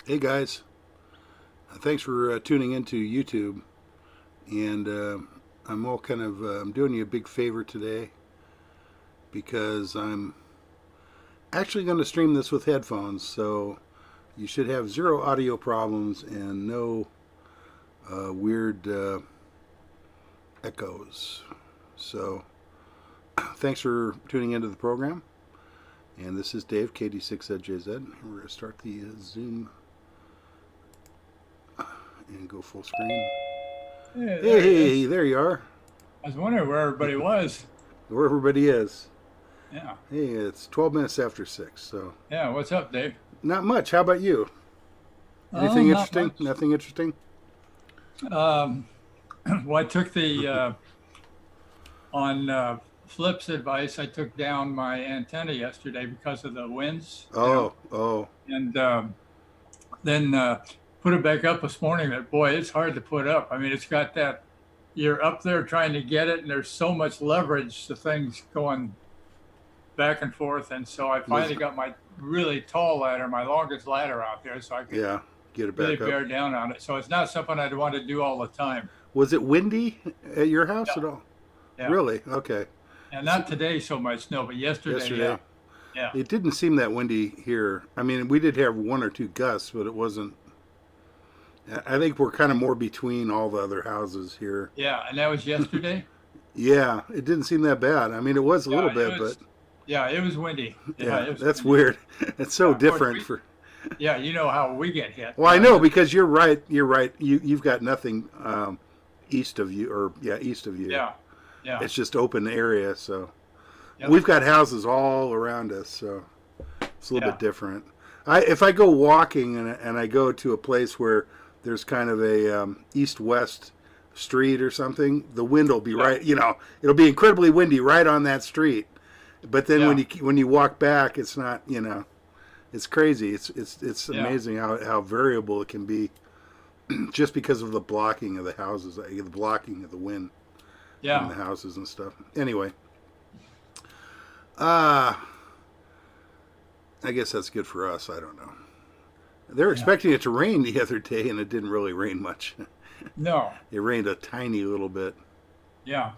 Hey guys, thanks for tuning into YouTube. And I'm doing you a big favor today because I'm actually going to stream this with headphones, so you should have zero audio problems and no weird echoes. So thanks for tuning into the program. And this is Dave, KD6ZJZ. We're going to start the Zoom and go full screen. Hey, There you are. I was wondering where everybody was. Where everybody is. Yeah. Hey, it's 12 minutes after 6, so. Yeah, what's up, Dave? Not much. How about you? Anything Not interesting? much. Nothing interesting? Well, I took the, on Flip's advice, I took down my antenna yesterday because of the winds. Oh. And then put it back up this morning. But boy, it's hard to put up. I mean, it's got that, you're up there trying to get it, and there's so much leverage, the thing's going back and forth. And so I finally got my really tall ladder, my longest ladder out there, so I could get it back really up. bear down on it. So it's not something I'd want to do all the time. Was it windy at your house at all? Yeah. Really? Okay. And not today so much, no, but yesterday. Yeah. It didn't seem that windy here. I mean, we did have one or two gusts, but it wasn't. I think we're kind of more between all the other houses here. Yeah, and that was yesterday? Yeah, it didn't seem that bad. I mean, it was a little bit, but. Yeah, it was windy. Yeah, it was that's windy. weird. It's so different for. Yeah, you know how we get hit. Well, I know because you're right. You've got nothing east of you, east of you. Yeah. It's just open area, so Yep. we've got houses all around us, so it's a little bit different. If I go walking and I go to a place where there's kind of a east-west street or something, the wind will be right. It'll be incredibly windy right on that street. But then when you walk back, it's not. It's crazy. It's amazing how variable it can be, just because of the blocking of the houses, the blocking of the wind in the houses and stuff. Anyway, I guess that's good for us. I don't know. They're expecting it to rain the other day, and it didn't really rain much. No. It rained a tiny little bit. Yeah.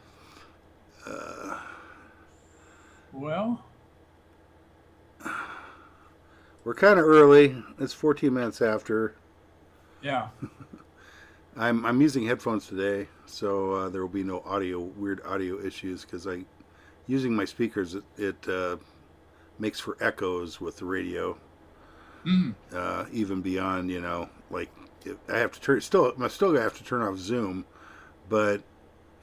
Well, we're kind of early. It's 14 minutes after. Yeah. I'm using headphones today, so there will be no weird audio issues, because using my speakers, it makes for echoes with the radio. Even beyond, like I have to I still have to turn off Zoom, but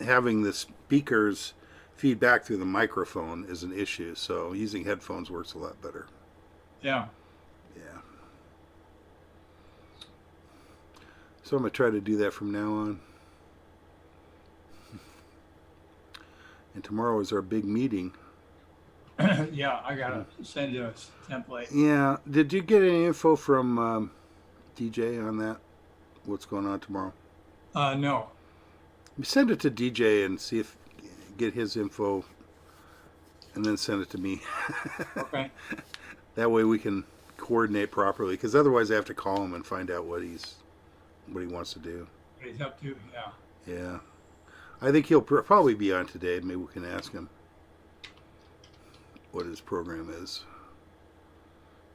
having the speakers feed back through the microphone is an issue. So using headphones works a lot better. Yeah. Yeah. So I'm going to try to do that from now on. And tomorrow is our big meeting. Yeah, I got to send you a template. Yeah. Did you get any info from DJ on that? What's going on tomorrow? No. Send it to DJ and get his info, and then send it to me. Okay. That way we can coordinate properly, because otherwise I have to call him and find out what he wants to do. What he's up to, yeah. Yeah. I think he'll probably be on today. Maybe we can ask him what his program is.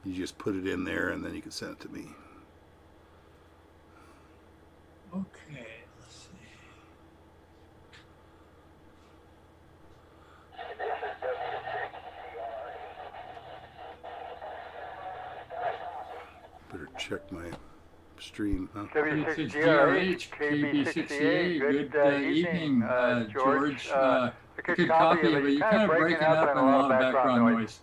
You just put it in there, and then you can send it to me. Okay, let's see. Better check my stream, huh? W6GRH, KB68, good evening, George. I could copy it, but you're kind of breaking up and a lot of background noise.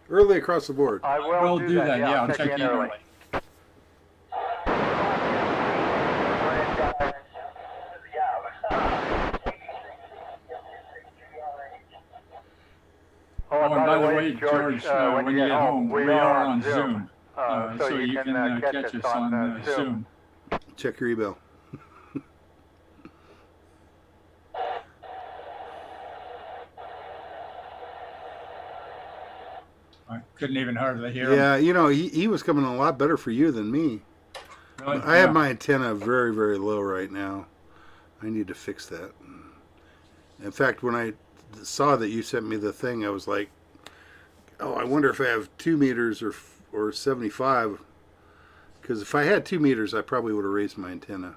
Early across the board. I will do that. Yeah, I'll check in early. Oh, and by the way, George, when you get home, we are on Zoom. So you can catch us on Zoom. Check your email. I couldn't even hardly hear him. Yeah, you know, he was coming a lot better for you than me. Really? I have my antenna very, very low right now. I need to fix that. In fact, when I saw that you sent me the thing, I was like, oh, I wonder if I have 2 meters or 75. Because if I had 2 meters, I probably would have raised my antenna.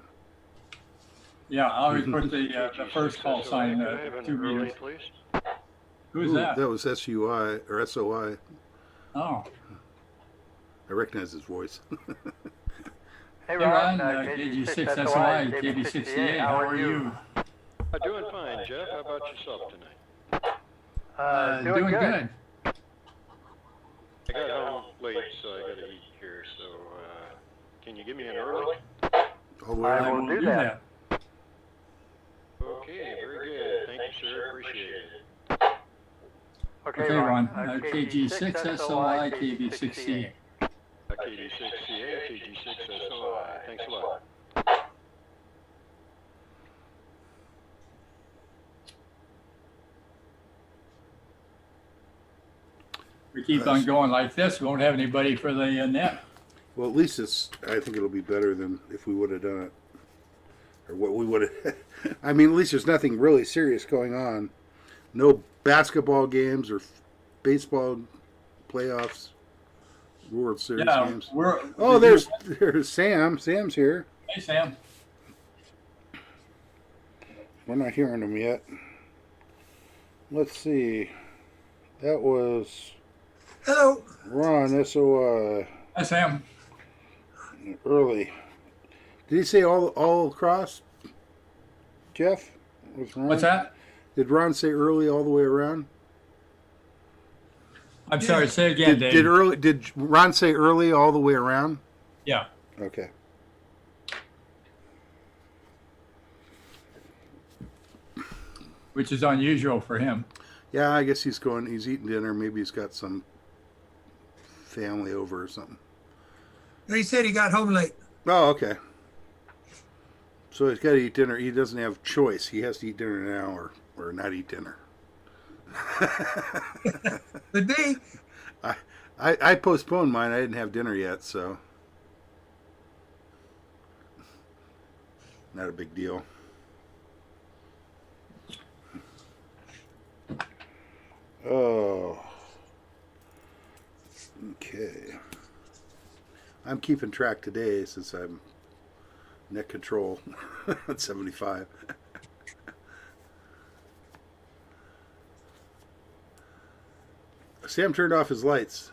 Yeah, I always put the first call sign 2 meters. Who's Ooh, that? That was SUI or SOI. Oh. I recognize his voice. Hey Hey Ron, Ron, KG6 SOI, KB68, how are you? Doing fine, Jeff. How about yourself tonight? Doing good. I got home late, so I got to eat here. So, can you give me an early? All the way I around. will do that. Okay, very good. Thank you, sir. Appreciate it. Okay, Ron, KG6 SOI, KB68. KD6CA, KG6SOI. Thanks a lot. We keep on going like this, we won't have anybody for the net. Well, at least I think it'll be better than if we would have done it. Or what we would have. I mean, at least there's nothing really serious going on. No basketball games or baseball playoffs, World Series games. Oh, there's Sam. Sam's here. Hey, Sam. We're not hearing him yet. Let's see. That was Hello. Ron, SOI, Hi, Sam. early. Did he say all across, Jeff? Was Ron? What's that? Did Ron say early all the way around? I'm sorry, say again, Dave. Did Ron say early all the way around? Yeah. Okay. Which is unusual for him. Yeah, I guess he's eating dinner. Maybe he's got some family over or something. He said he got home late. Oh, okay. So he's got to eat dinner. He doesn't have choice. He has to eat dinner now or not eat dinner. The day. I postponed mine. I didn't have dinner yet, so not a big deal. Oh. Okay. I'm keeping track today since I'm net control at 75. Sam turned off his lights.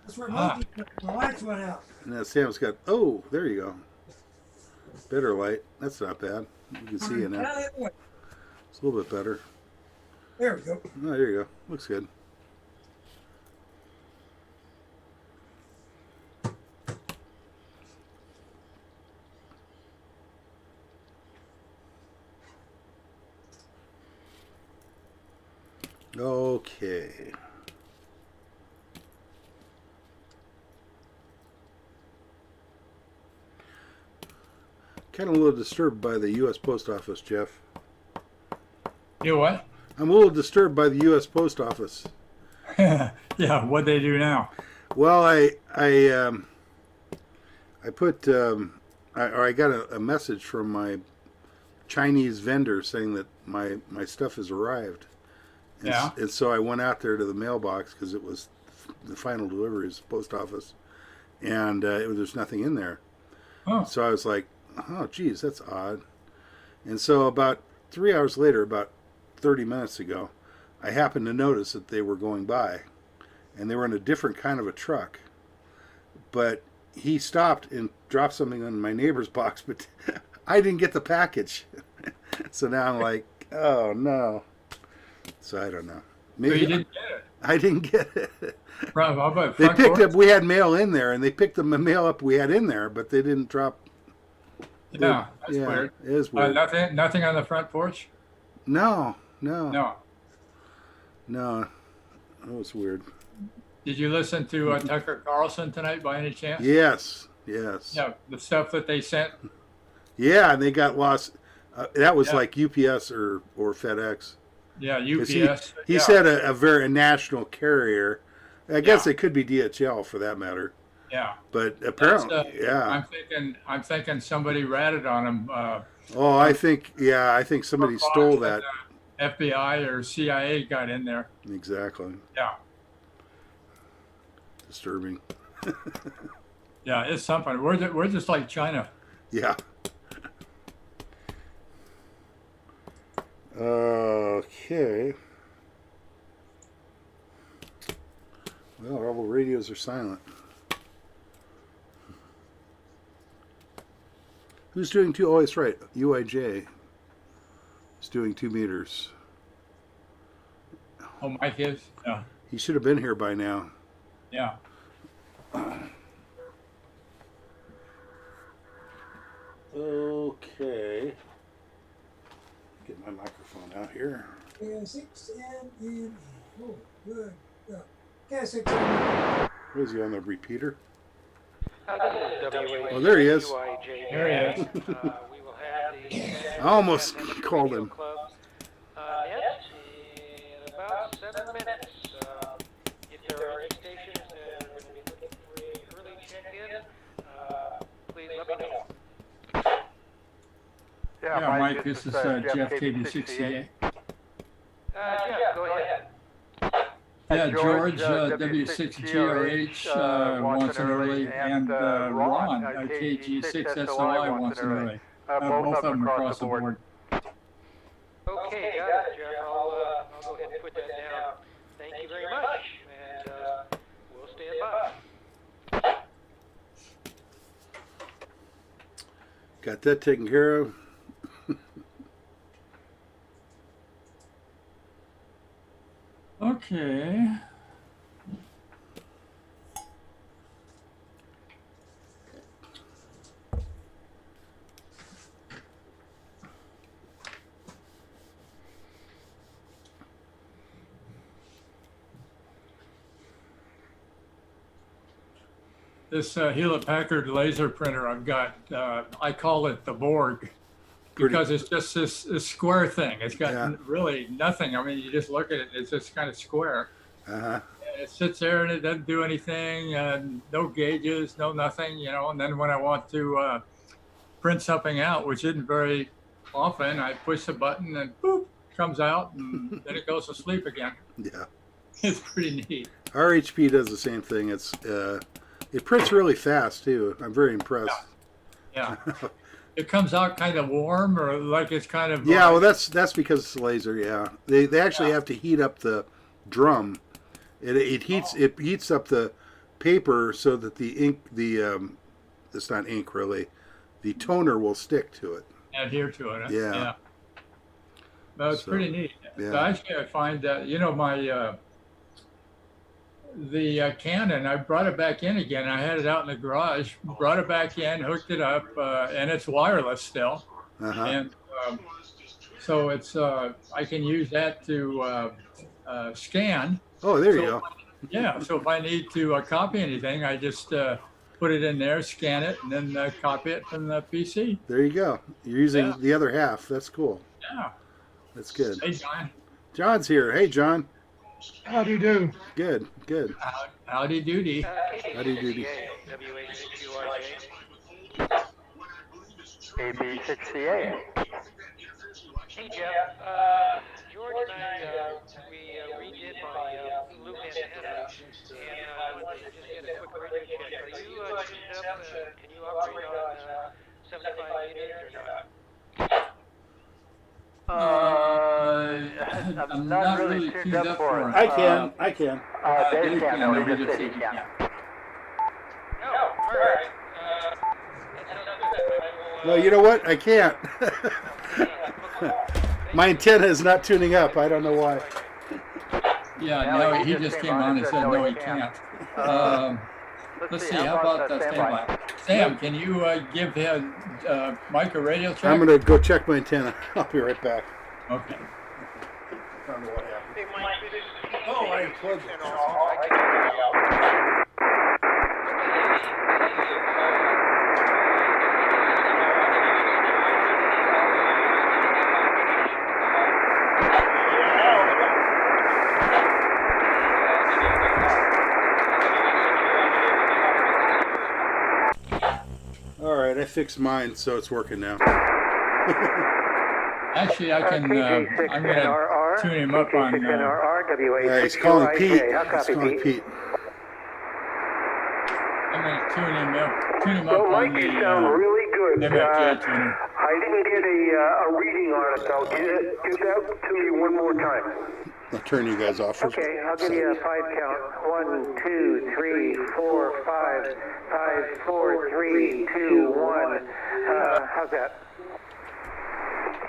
That's where my lights went out. And now Sam's got, oh, there you go. Better light. That's not bad. You can see it now. It's a little bit better. There we go. Oh, there you go. Looks good. Okay. Kind of a little disturbed by the U.S. Post Office, Jeff. You what? I'm a little disturbed by the U.S. Post Office. Yeah, what'd they do now? Well, I put I got a message from my Chinese vendor saying that my stuff has arrived. And Yeah. And so I went out there to the mailbox because it was the final delivery is the post office, and there's nothing in there. Oh. So I was like, oh, geez, that's odd. And so about 3 hours later, about 30 minutes ago, I happened to notice that they were going by, and they were in a different kind of a truck. But he stopped and dropped something on my neighbor's box, but I didn't get the package. So now I'm like, oh no. So I don't know. Maybe So you didn't get it? I didn't get it. How about They front picked porch? up. We had mail in there, and they picked the mail up we had in there, but they didn't drop. Yeah, that's weird. It is weird. Nothing on the front porch? No. No. That was weird. Did you listen to Tucker Carlson tonight by any chance? Yes. Yeah, the stuff that they sent. Yeah, and they got lost. That was Yeah. like UPS or FedEx. Yeah, 'Cause UPS. He yeah. said a national carrier, I guess it could be DHL for that matter. Yeah. But apparently, yeah. I'm thinking somebody ratted on him. Oh, I think somebody stole that. FBI or CIA got in there. Exactly. Yeah. Disturbing. Yeah, it's something. We're just like China. Yeah. Okay. Well, all the radios are silent. Who's doing two? Oh, it's right. UIJ is doing 2 meters. Oh, Mike is? Yeah. He should have been here by now. Yeah. Okay. Get my microphone out here. K6 and oh, good. K6 and What is he on the repeater? WA. Oh, there he is. There he is. We will have the I almost called him. clubs next in about 7 minutes. If there are any stations that are going to be looking for an early check-in, please let me know. Yeah, Mike, this is Jeff KD68. Jeff, go ahead. Yeah, George W6GOH wants an early, and Ron KG6SOI wants an early. Both of them across the board. Okay, got it, Jeff. I'll go ahead and put that down. Thank you very much, and we'll stand by. Got that taken care of. Okay. This Hewlett-Packard laser printer I've got, I call it the Borg because it's just this square thing. It's got really nothing. I mean, you just look at it, it's just kind of square. Uh-huh. And it sits there and it doesn't do anything, no gauges, no nothing, you know. And then when I want to print something out, which isn't very often, I push the button and boop, comes out, and then it goes to sleep again. Yeah. It's pretty neat. Our HP does the same thing. It's it prints really fast too. I'm very impressed. Yeah. It comes out kind of warm, or like it's kind of yeah. Well, that's because it's laser. Yeah, they actually have to heat up the drum. It heats up the paper so that the ink it's not ink really, the toner will stick to it. Adhere to it. Huh? Yeah. Yeah. No, it's pretty neat. Yeah. So actually, I find that my the Canon, I brought it back in again. I had it out in the garage, brought it back in, hooked it up, and it's wireless still. Uh-huh. And so it's I can use that to scan. Oh, there you go. Yeah, so if I need to copy anything, I just put it in there, scan it, and then copy it from the PC. There you go. You're using the other half. That's cool. Yeah. That's good. Hey, John. John's here. Hey, John. how do you do? Good. Good. Howdy doody. Howdy doody. AB6CA. Hey Jeff, George and I, we redid my loop antenna, and just get a quick radio check. Are you tuned up? Can you operate on 75 meters or not? I'm not really tuned up for it. I can. Dave can, no, he we just just said he did, can. yeah. No, alright. That sounds good. No, you know what? I can't. My antenna is not tuning up. I don't know why. Yeah, no, he just came on and said, no, he can't. Let's see, how about standby? Sam, can you give him, Mike a radio check? I'm going to go check my antenna. I'll be right back. Okay. I don't know what happened. Hey, Mike, this is Oh, I unplugged it. I fixed mine, so it's working now. Actually, I can. I'm going to tune him up on. He's calling Pete. He's calling Pete. I'm going to tune him up on the really good. MFJ tuner. I didn't get a reading on it, though. Give that to me one more time. I'll turn you guys off. Okay, I'll give you a 5 count. 1, 2, 3, 4, 5. 5, 4, 3, 2, 1. How's that?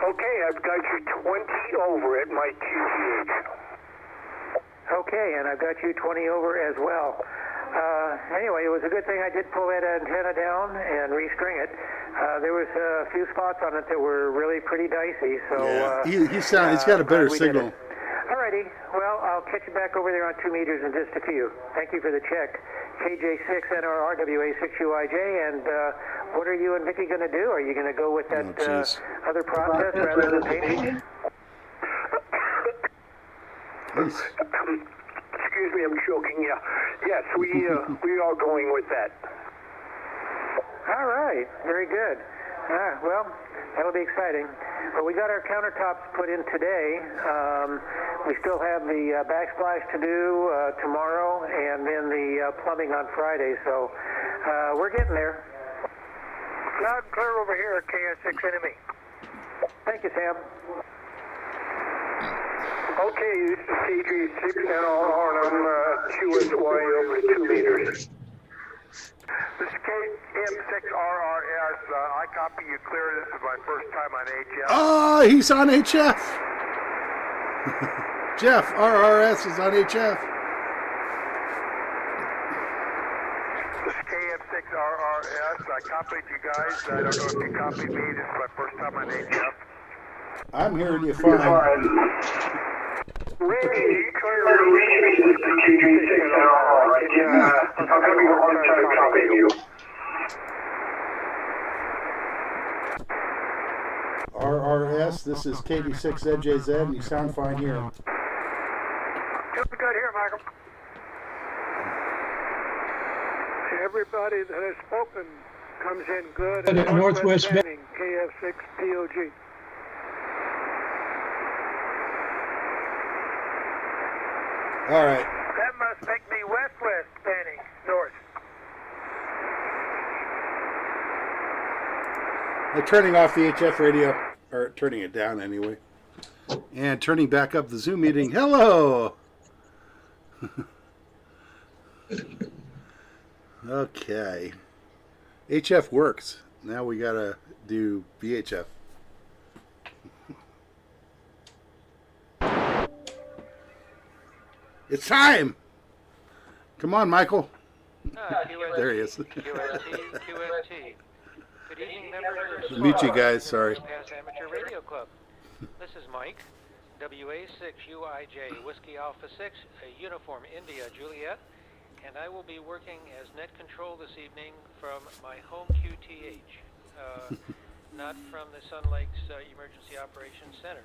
Okay, I've got you 20 over at my QTH. Okay, and I've got you 20 over as well. Anyway, it was a good thing I did pull that antenna down and restring it. There was a few spots on it that were really pretty dicey. So yeah, he's got a better signal. Alrighty, well, I'll catch you back over there on 2 meters in just a few. Thank you for the check. KJ6NRRWA6UIJ, and what are you and Vicky going to do? Are you going to go with that other process rather than painting? Excuse me, I'm choking. Yeah. Yes, we are going with that. All right, very good. Well, that'll be exciting. Well, we got our countertops put in today. We still have the backsplash to do tomorrow, and then the plumbing on Friday. So we're getting there. Loud and clear over here at KS6 Enemy. Thank you, Sam. Okay, this is KJ6NRR, and I'm QSY over 2 meters. This is KM6RRS. I copy you clear. This is my first time on HF. Oh, he's on HF. Jeff, RRS is on HF. This is KM6RRS. I copied you guys. I don't know if you copied me. This is my first time on HF. I'm hearing you fine. Randy, you clear to reach me. This is KJ6NRR. I'm having a hard time copying you. RRS, this is KD6NJZ, and you sound fine here. Doing good here, Michael. Everybody that has spoken comes in good. And at Northwest KF6 POG. All right. That must make me west-west, Fanning, north. They're turning off the HF radio, or turning it down anyway, and turning back up the Zoom meeting. Hello. Okay. HF works. Now we gotta do VHF. It's time. Come on, Michael. There he is. QST. Good evening, members of Meet you guys, sorry. Pass Amateur Radio Club. This is Mike, WA6UIJ, Whiskey Alpha 6, Uniform India Juliet, and I will be working as net control this evening from my home QTH, not from the Sun Lakes Emergency Operations Center.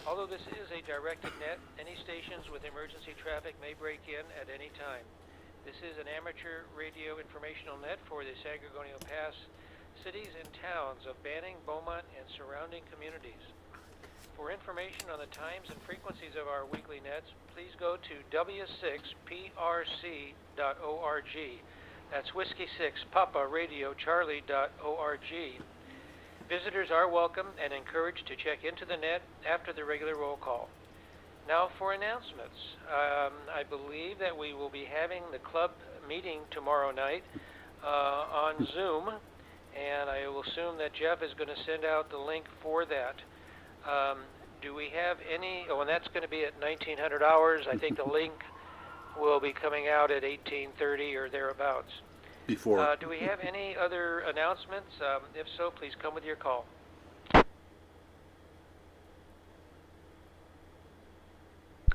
Although this is a directed net, any stations with emergency traffic may break in at any time. This is an amateur radio informational net for the San Gorgonio Pass cities and towns of Banning, Beaumont, and surrounding communities. For information on the times and frequencies of our weekly nets, please go to w6prc.org. That's Whiskey 6 Papa Radio Charlie.org. Visitors are welcome and encouraged to check into the net after the regular roll call. Now for announcements. I believe that we will be having the club meeting tomorrow night on Zoom, and I will assume that Jeff is going to send out the link for that. Do we have any, and that's going to be at 1900 hours. I think the link will be coming out at 1830 or thereabouts. Before. Do we have any other announcements? If so, please come with your call.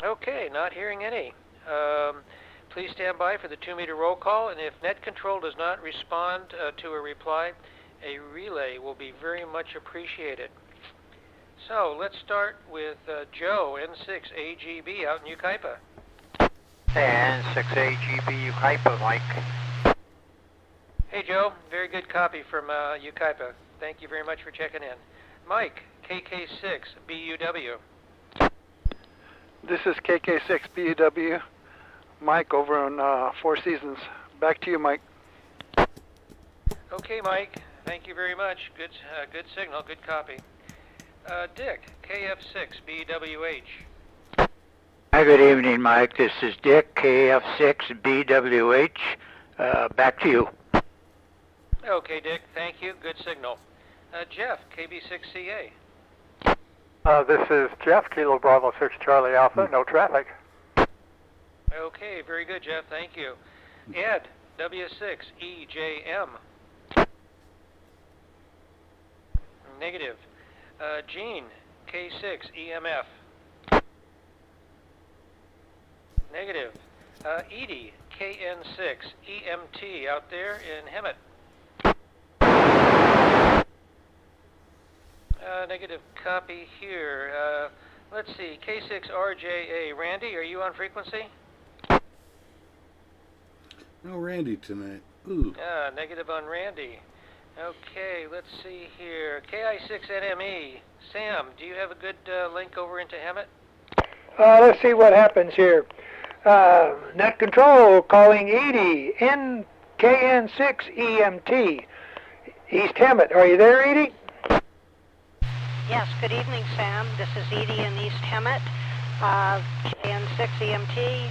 Okay, not hearing any. Please stand by for the 2-meter roll call, and if net control does not respond to a reply, a relay will be very much appreciated. So let's start with Joe, N6AGB out in Yucaipa. N6AGB Yucaipa, Mike. Hey, Joe. Very good copy from Ukaipa. Thank you very much for checking in. Mike, KK6BUW. This is KK6BUW. Mike over on Four Seasons. Back to you, Mike. Okay, Mike. Thank you very much. Good signal. Good copy. Dick, KF6BWH. Hi, good evening, Mike. This is Dick, KF6BWH. Back to you. Okay, Dick. Thank you. Good signal. Jeff, KB6CA. This is Jeff, Kilo Bravo 6 Charlie Alpha. No traffic. Okay, very good, Jeff. Thank you. Ed, W6EJM. Negative. Gene, K6EMF. Negative. Edie, KN6EMT out there in Hemet. Negative copy here. Let's see, K6RJA. Randy, are you on frequency? No Randy tonight. Ooh. Negative on Randy. Okay, let's see here. KI6NME. Sam, do you have a good link over into Hemet? Let's see what happens here. Net Control calling Edie, NKN6EMT, East Hemet. Are you there, Edie? Yes, good evening, Sam. This is Edie in East Hemet, KN6EMT.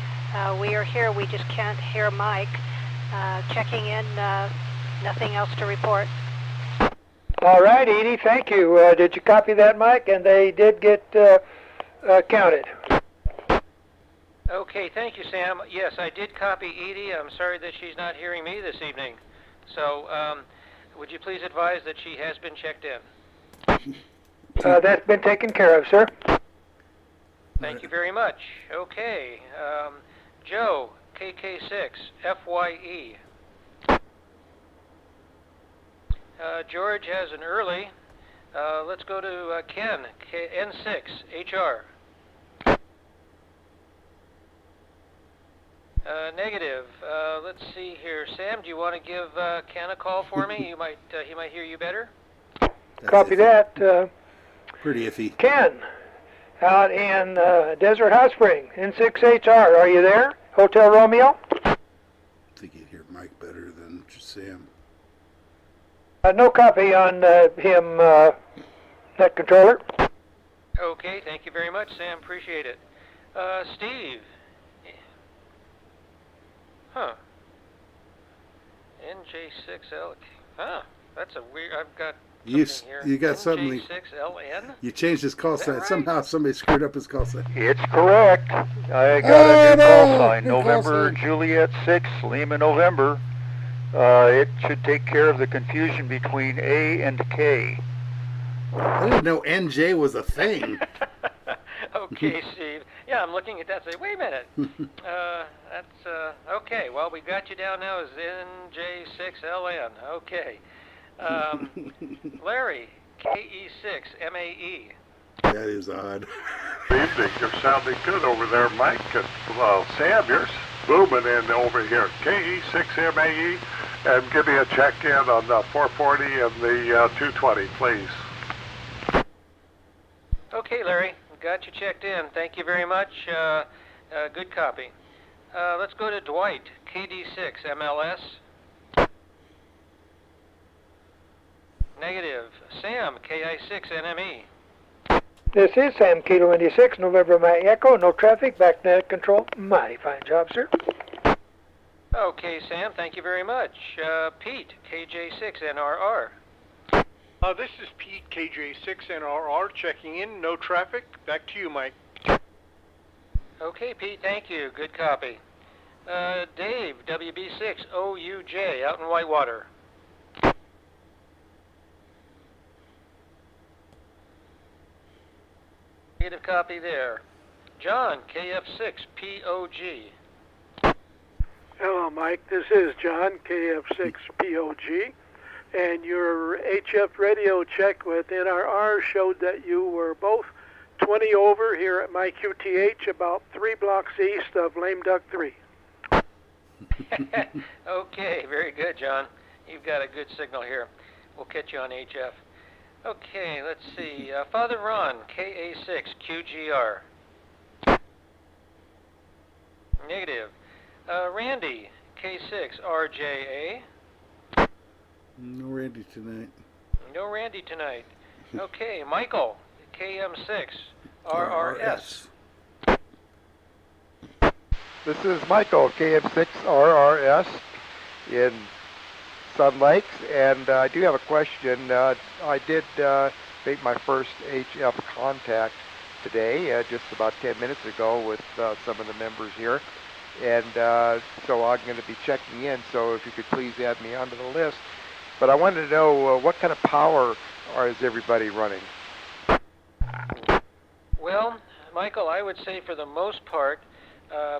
We are here. We just can't hear Mike. Checking in, nothing else to report. All right, Edie, thank you. Did you copy that, Mike? And they did get counted. Okay, thank you, Sam. Yes, I did copy Edie. I'm sorry that she's not hearing me this evening. So, would you please advise that she has been checked in? That's been taken care of, sir. Thank you very much. Okay, Joe, KK6FYE. George has an early. Let's go to Ken, N6HR. Negative. Let's see here. Sam, do you want to give Ken a call for me? He might hear you better. Copy that. Pretty iffy. Ken, out in Desert Hot Spring, N6HR. Are you there? Hotel Romeo? I think you'd hear Mike better than Sam. No copy on him, net controller. Okay, thank you very much, Sam. Appreciate it. Steve. Huh. NJ6L. Huh. That's a weird. I've got something here. You got something. NJ6LN. You changed his call sign. Right? Somehow somebody screwed up his call sign. It's correct. I got a new call sign. November Juliet 6, Lima November. It should take care of the confusion between A and K. I didn't know NJ was a thing. Okay, Steve. Yeah, I'm looking at that. Say, wait a minute. That's okay. Well, we got you down now as NJ6LN. Okay. Larry, KE6MAE. That is odd. Good evening. You're sounding good over there, Mike. Sam, you're booming in over here. KE6MAE, and give me a check-in on the 440 and the 220, please. Okay, Larry. Got you checked in. Thank you very much. Good copy. Let's go to Dwight, KD6MLS. Negative. Sam, KI6NME. This is Sam, Kilo India 6, November Mike Echo. No traffic, back net control. Mighty fine job, sir. Okay, Sam. Thank you very much. Pete, KJ6NRR. This is Pete, KJ6NRR, checking in. No traffic. Back to you, Mike. Okay, Pete. Thank you. Good copy. Dave, WB6OUJ, out in Whitewater. Negative copy there. John, KF6POG. Hello, Mike. This is John, KF6POG. And your HF radio check with NRR showed that you were both 20 over here at my QTH, about 3 blocks east of Lame Duck 3. Okay, very good, John. You've got a good signal here. We'll catch you on HF. Okay, let's see. Father Ron, KA6QGR. Negative. Randy, K6RJA. No Randy tonight. No Randy tonight. Okay, Michael, KM6RRS. This is Michael, KM6RRS in Sun Lakes, and I do have a question. I did make my first HF contact today, just about 10 minutes ago, with some of the members here, and so I'm going to be checking in, so if you could please add me onto the list. But I wanted to know what kind of power is everybody running? Well, Michael, I would say for the most part,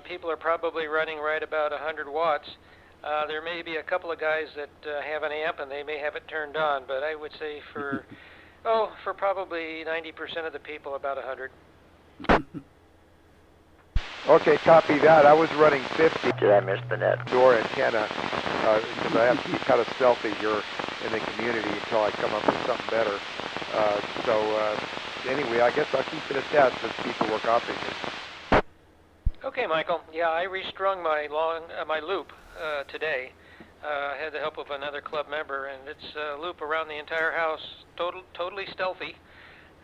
people are probably running right about 100 watts. There may be a couple of guys that have an amp and they may have it turned on, but I would say for probably 90% of the people, about 100. Okay, copy that. I was running 50. Did I miss the net? Door antenna, because I have to be kind of stealthy here in the community until I come up with something better. Anyway, I guess I'll keep it at that since people were copying it. Okay, Michael. Yeah, I restrung my loop today. I had the help of another club member, and it's a loop around the entire house, totally stealthy.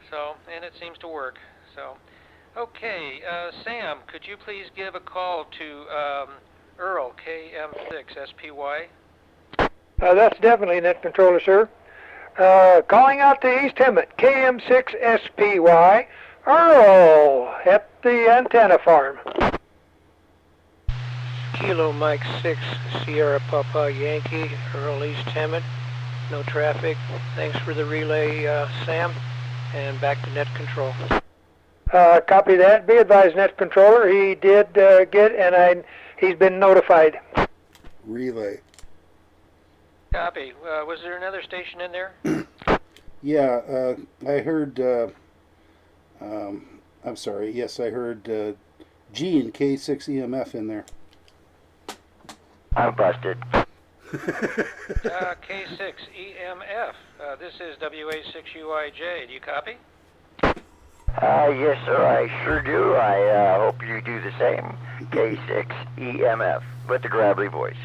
So, and it seems to work. So, okay, Sam, could you please give a call to Earl, KM6SPY? That's definitely net controller, sir. Calling out to East Hemet, KM6SPY, Earl at the antenna farm. Kilo Mike 6, Sierra Papa Yankee, Earl East Hemet. No traffic. Thanks for the relay, Sam. And back to net control. Copy that. Be advised, net controller. He did get, and he's been notified. Relay. Copy. Was there another station in there? Yeah, I heard, I'm sorry, yes, I heard G and K6EMF in there. I'm busted. K6EMF. This is WA6UIJ. Do you copy? Yes, sir, I sure do. I hope you do the same. K6EMF with the gravelly voice.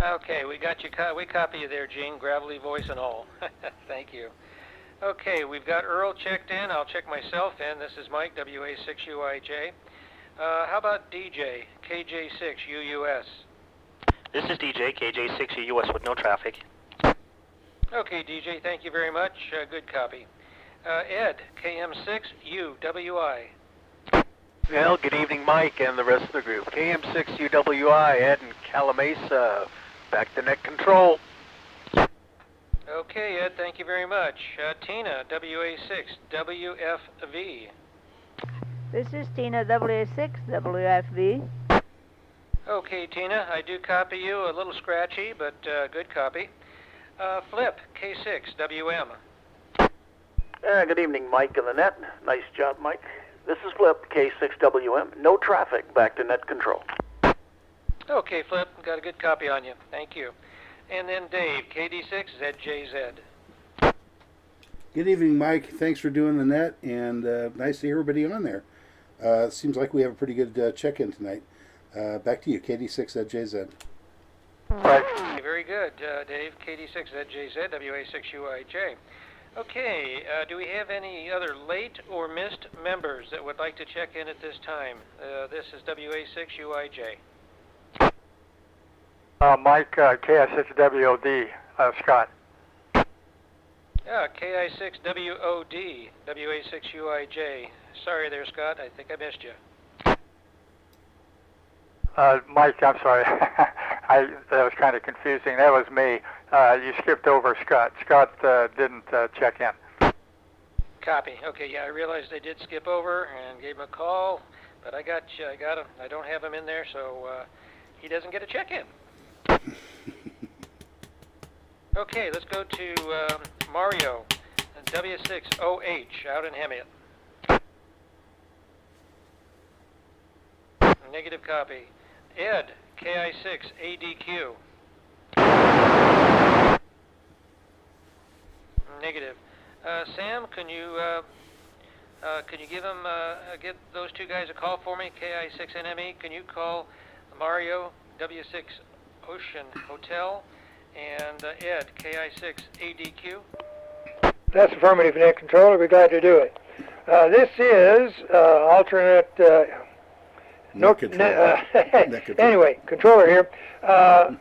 Okay, we got you. We copy you there, Gene. Gravelly voice and all. Thank you. Okay, we've got Earl checked in. I'll check myself in. This is Mike, WA6UIJ. How about DJ, KJ6UUS? This is DJ, KJ6UUS with no traffic. Okay, DJ, thank you very much. Good copy. Ed, KM6UWI. Well, good evening, Mike and the rest of the group. KM6UWI, Ed in Calamasa. Back to net control. Okay, Ed, thank you very much. Tina, WA6WFV. This is Tina, WA6WFV. Okay, Tina, I do copy you. A little scratchy, but good copy. Flip, K6WM. Good evening, Mike and the net. Nice job, Mike. This is Flip, K6WM. No traffic, back to net control. Okay, Flip, got a good copy on you. Thank you. And then Dave, KD6ZJZ. Good evening, Mike. Thanks for doing the net, and nice to hear everybody on there. Seems like we have a pretty good check-in tonight. Back to you, KD6ZJZ. Right. Very good, Dave, KD6ZJZ, WA6UIJ. Okay, do we have any other late or missed members that would like to check in at this time? This is WA6UIJ. Mike, KI6WOD, Scott. Yeah, KI6WOD, WA6UIJ. Sorry there, Scott. I think I missed you. Mike, I'm sorry. That was kind of confusing. That was me. You skipped over Scott. Scott didn't check in. Copy. Okay, yeah, I realized I did skip over and gave him a call, but I got you. I got him. I don't have him in there, so he doesn't get a check-in. Okay, let's go to Mario, W6OH, out in Hemiot. Negative copy. Ed, KI6ADQ. Negative. Sam, can you give those two guys a call for me? KI6NME. Can you call Mario W6 Ocean Hotel and Ed KI6ADQ? That's affirmative, Net Controller. We're glad to do it. This is alternate. Net control. Anyway, controller here.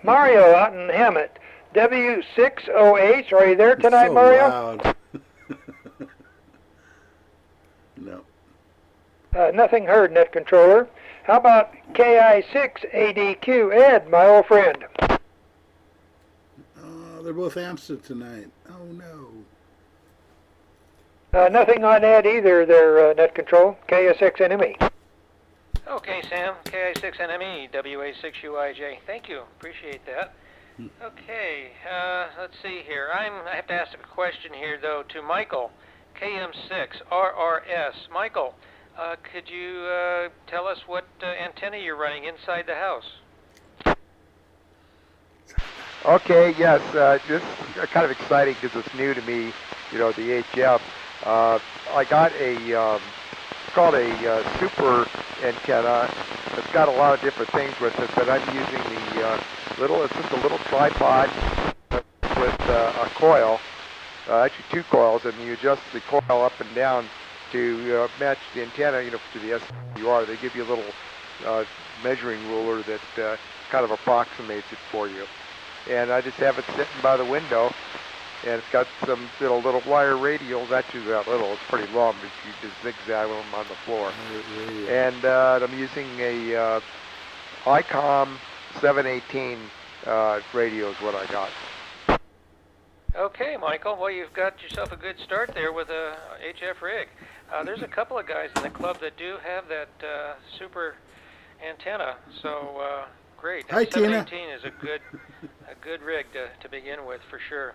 Mario out in Hammett. W6OH. Are you there tonight, so Mario? Loud. No. Nothing heard, Net Controller. How about KI6ADQ? Ed, my old friend. They're both absent tonight. Oh no. Nothing on Ed either there, Net Control. KI6NME. Okay, Sam. KI6NME, WA6UIJ. Thank you. Appreciate that. Okay, let's see here. I have to ask a question here, though, to Michael, KM6RRS. Michael, could you tell us what antenna you're running inside the house? Okay, yes, this is kind of exciting because it's new to me, the HF. I got a, it's called a super antenna. It's got a lot of different things with it, but I'm using the it's just a little tripod with a coil, actually two coils, and you adjust the coil up and down to match the antenna, to the SWR. They give you a little measuring ruler that kind of approximates it for you. And I just have it sitting by the window, and it's got some little wire radials. Actually, that little, it's pretty long, but you just zigzag them on the floor. And I'm using a ICOM 718 radio is what I got. Okay, Michael. Well, you've got yourself a good start there with a HF rig. There's a couple of guys in the club that do have that super antenna, so great. Hi, 718 is a good rig to begin with for sure.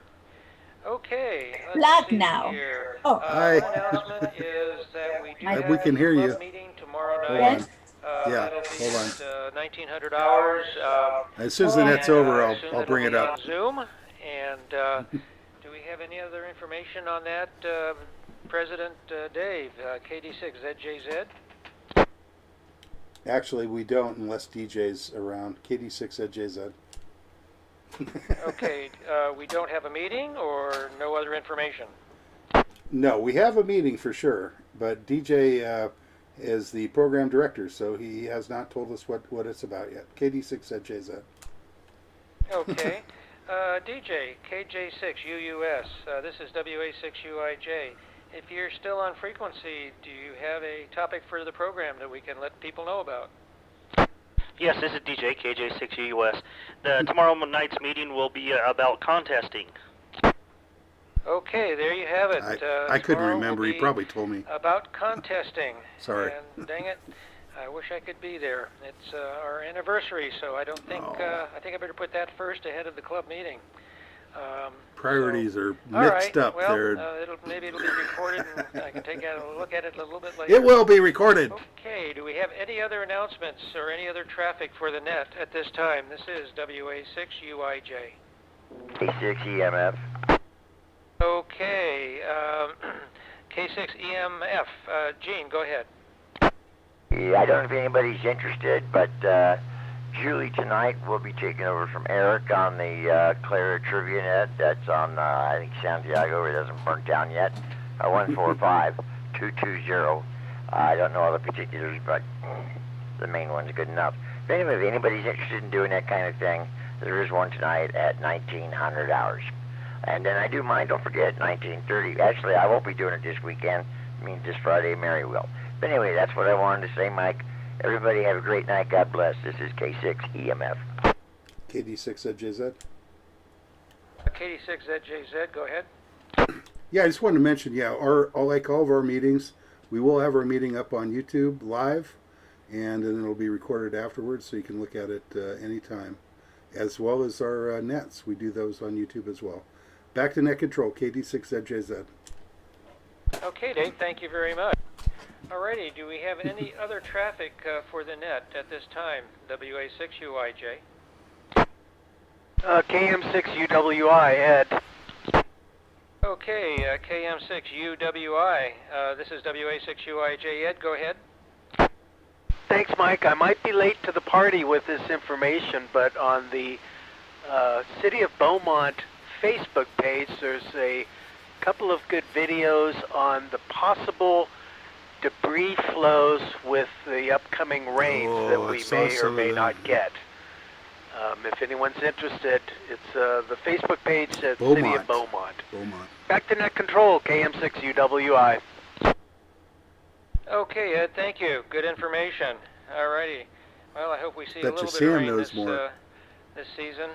Okay. Black now. Here. Oh. Hi. Announcement is that we do have We can hear a you. club meeting tomorrow night. Yes. Yeah, That'll be hold on. at 1900 hours. As soon as the net's over, Soon I'll bring it that'll up. be on Zoom. And do we have any other information on that, President Dave, KD6ZJZ? Actually, we don't unless DJ's around. KD6ZJZ. Okay, we don't have a meeting or no other information? No, we have a meeting for sure, but DJ is the program director, so he has not told us what it's about yet. KD6ZJZ. Okay. DJ, KJ6UUS, this is WA6UIJ. If you're still on frequency, do you have a topic for the program that we can let people know about? Yes, this is DJ KJ6US. The tomorrow night's meeting will be about contesting. Okay, there you have it. I couldn't Tomorrow remember. will He be probably told me. About contesting. Sorry. And dang it, I wish I could be there. It's our anniversary, so I don't think I think I better put that first ahead of the club meeting. Priorities are All mixed right. up Well, there. maybe it'll be recorded, and I can take a look at it a little bit later. It will be recorded. Okay. Do we have any other announcements or any other traffic for the net at this time? This is WA6UIJ. K6EMF. Okay. K6EMF. Gene, go ahead. Yeah, I don't know if anybody's interested, but Julie tonight will be taking over from Eric on the Clara Trivia Net. That's on, I think, Santiago. It hasn't burnt down yet. 145220. I don't know all the particulars, but the main one's good enough. But anyway, if anybody's interested in doing that kind of thing, there is one tonight at 1900 hours. And then I do mine, don't forget, 1930. Actually, I won't be doing it this weekend. I mean, this Friday, Mary will. But anyway, that's what I wanted to say, Mike. Everybody have a great night. God bless. This is K6EMF. KD6ZJZ. KD6ZJZ, go ahead. Yeah, I just wanted to mention, like all of our meetings, we will have our meeting up on YouTube live, and then it'll be recorded afterwards, so you can look at it anytime, as well as our nets. We do those on YouTube as well. Back to net control, KD6ZJZ. Okay, Dave, thank you very much. Alrighty, do we have any other traffic for the net at this time? WA6UIJ. KM6UWI, Ed. Okay, KM6UWI. This is WA6UIJ. Ed, go ahead. Thanks, Mike. I might be late to the party with this information, but on the City of Beaumont Facebook page, there's a couple of good videos on the possible debris flows with the upcoming rains that we may or may not get. If anyone's interested, it's the Facebook page at City of Beaumont. Back to net control, KM6UWI. Okay, Ed, thank you. Good information. All righty. Well, I hope we see a little bit of Sam rain knows more. this season.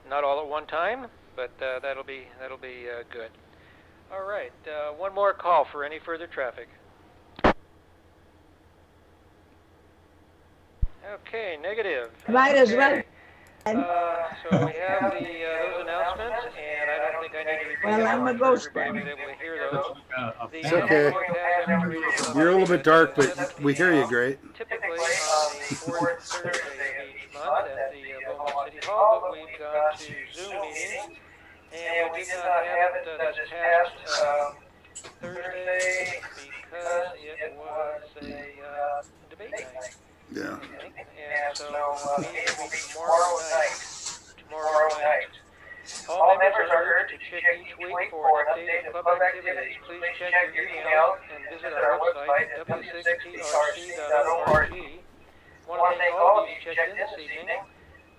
Not all at one time, but that'll be good. All right. One more call for any further traffic. Okay, negative. Might as well. So we have those announcements, and I don't think I need to repeat Well, I'm a ghost everybody to be able to hear those. It's okay. You're a little bit dark, but we hear you great. Typically on the fourth Thursday of each month at the Beaumont City Hall, but we've gone to Zoom meetings, and we did not have it this past Thursday because it was a debate night. Yeah. And so the meeting will be tomorrow night. All members are urged to check each week for an update on club activities. Please check your email and visit our website at w6trc.org. I want to thank all of you who checked in this evening.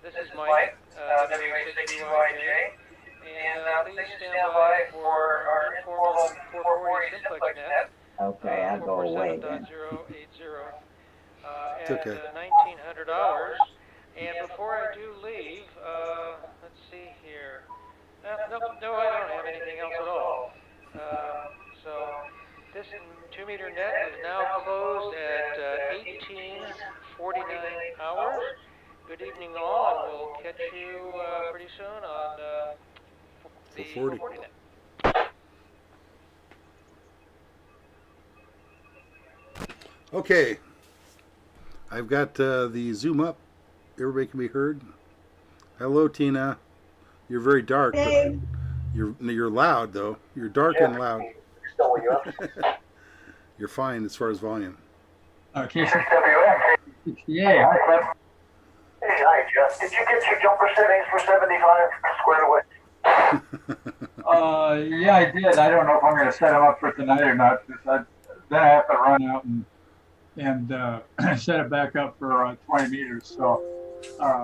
This is Mike, WA6UIJ, and please stand by for our informal 440 simplex net. Okay, I'll go away then. At 1900 hours. And before I do leave, let's see here. No, I don't have anything else at all. So this 2-meter net is now closed at 1849 hours. Good evening all, and we'll catch you pretty soon on the 440 net. Okay. I've got the Zoom up. Everybody can be heard. Hello, Tina. You're very dark, but you're loud though. You're dark and loud. You're fine as far as volume. Okay. Yeah. Hey, hi, Jeff. Did you get your jumper settings for 75 squared away? Yeah, I did. I don't know if I'm going to set them up for tonight or not, because then I have to run out and set it back up for 20 meters. So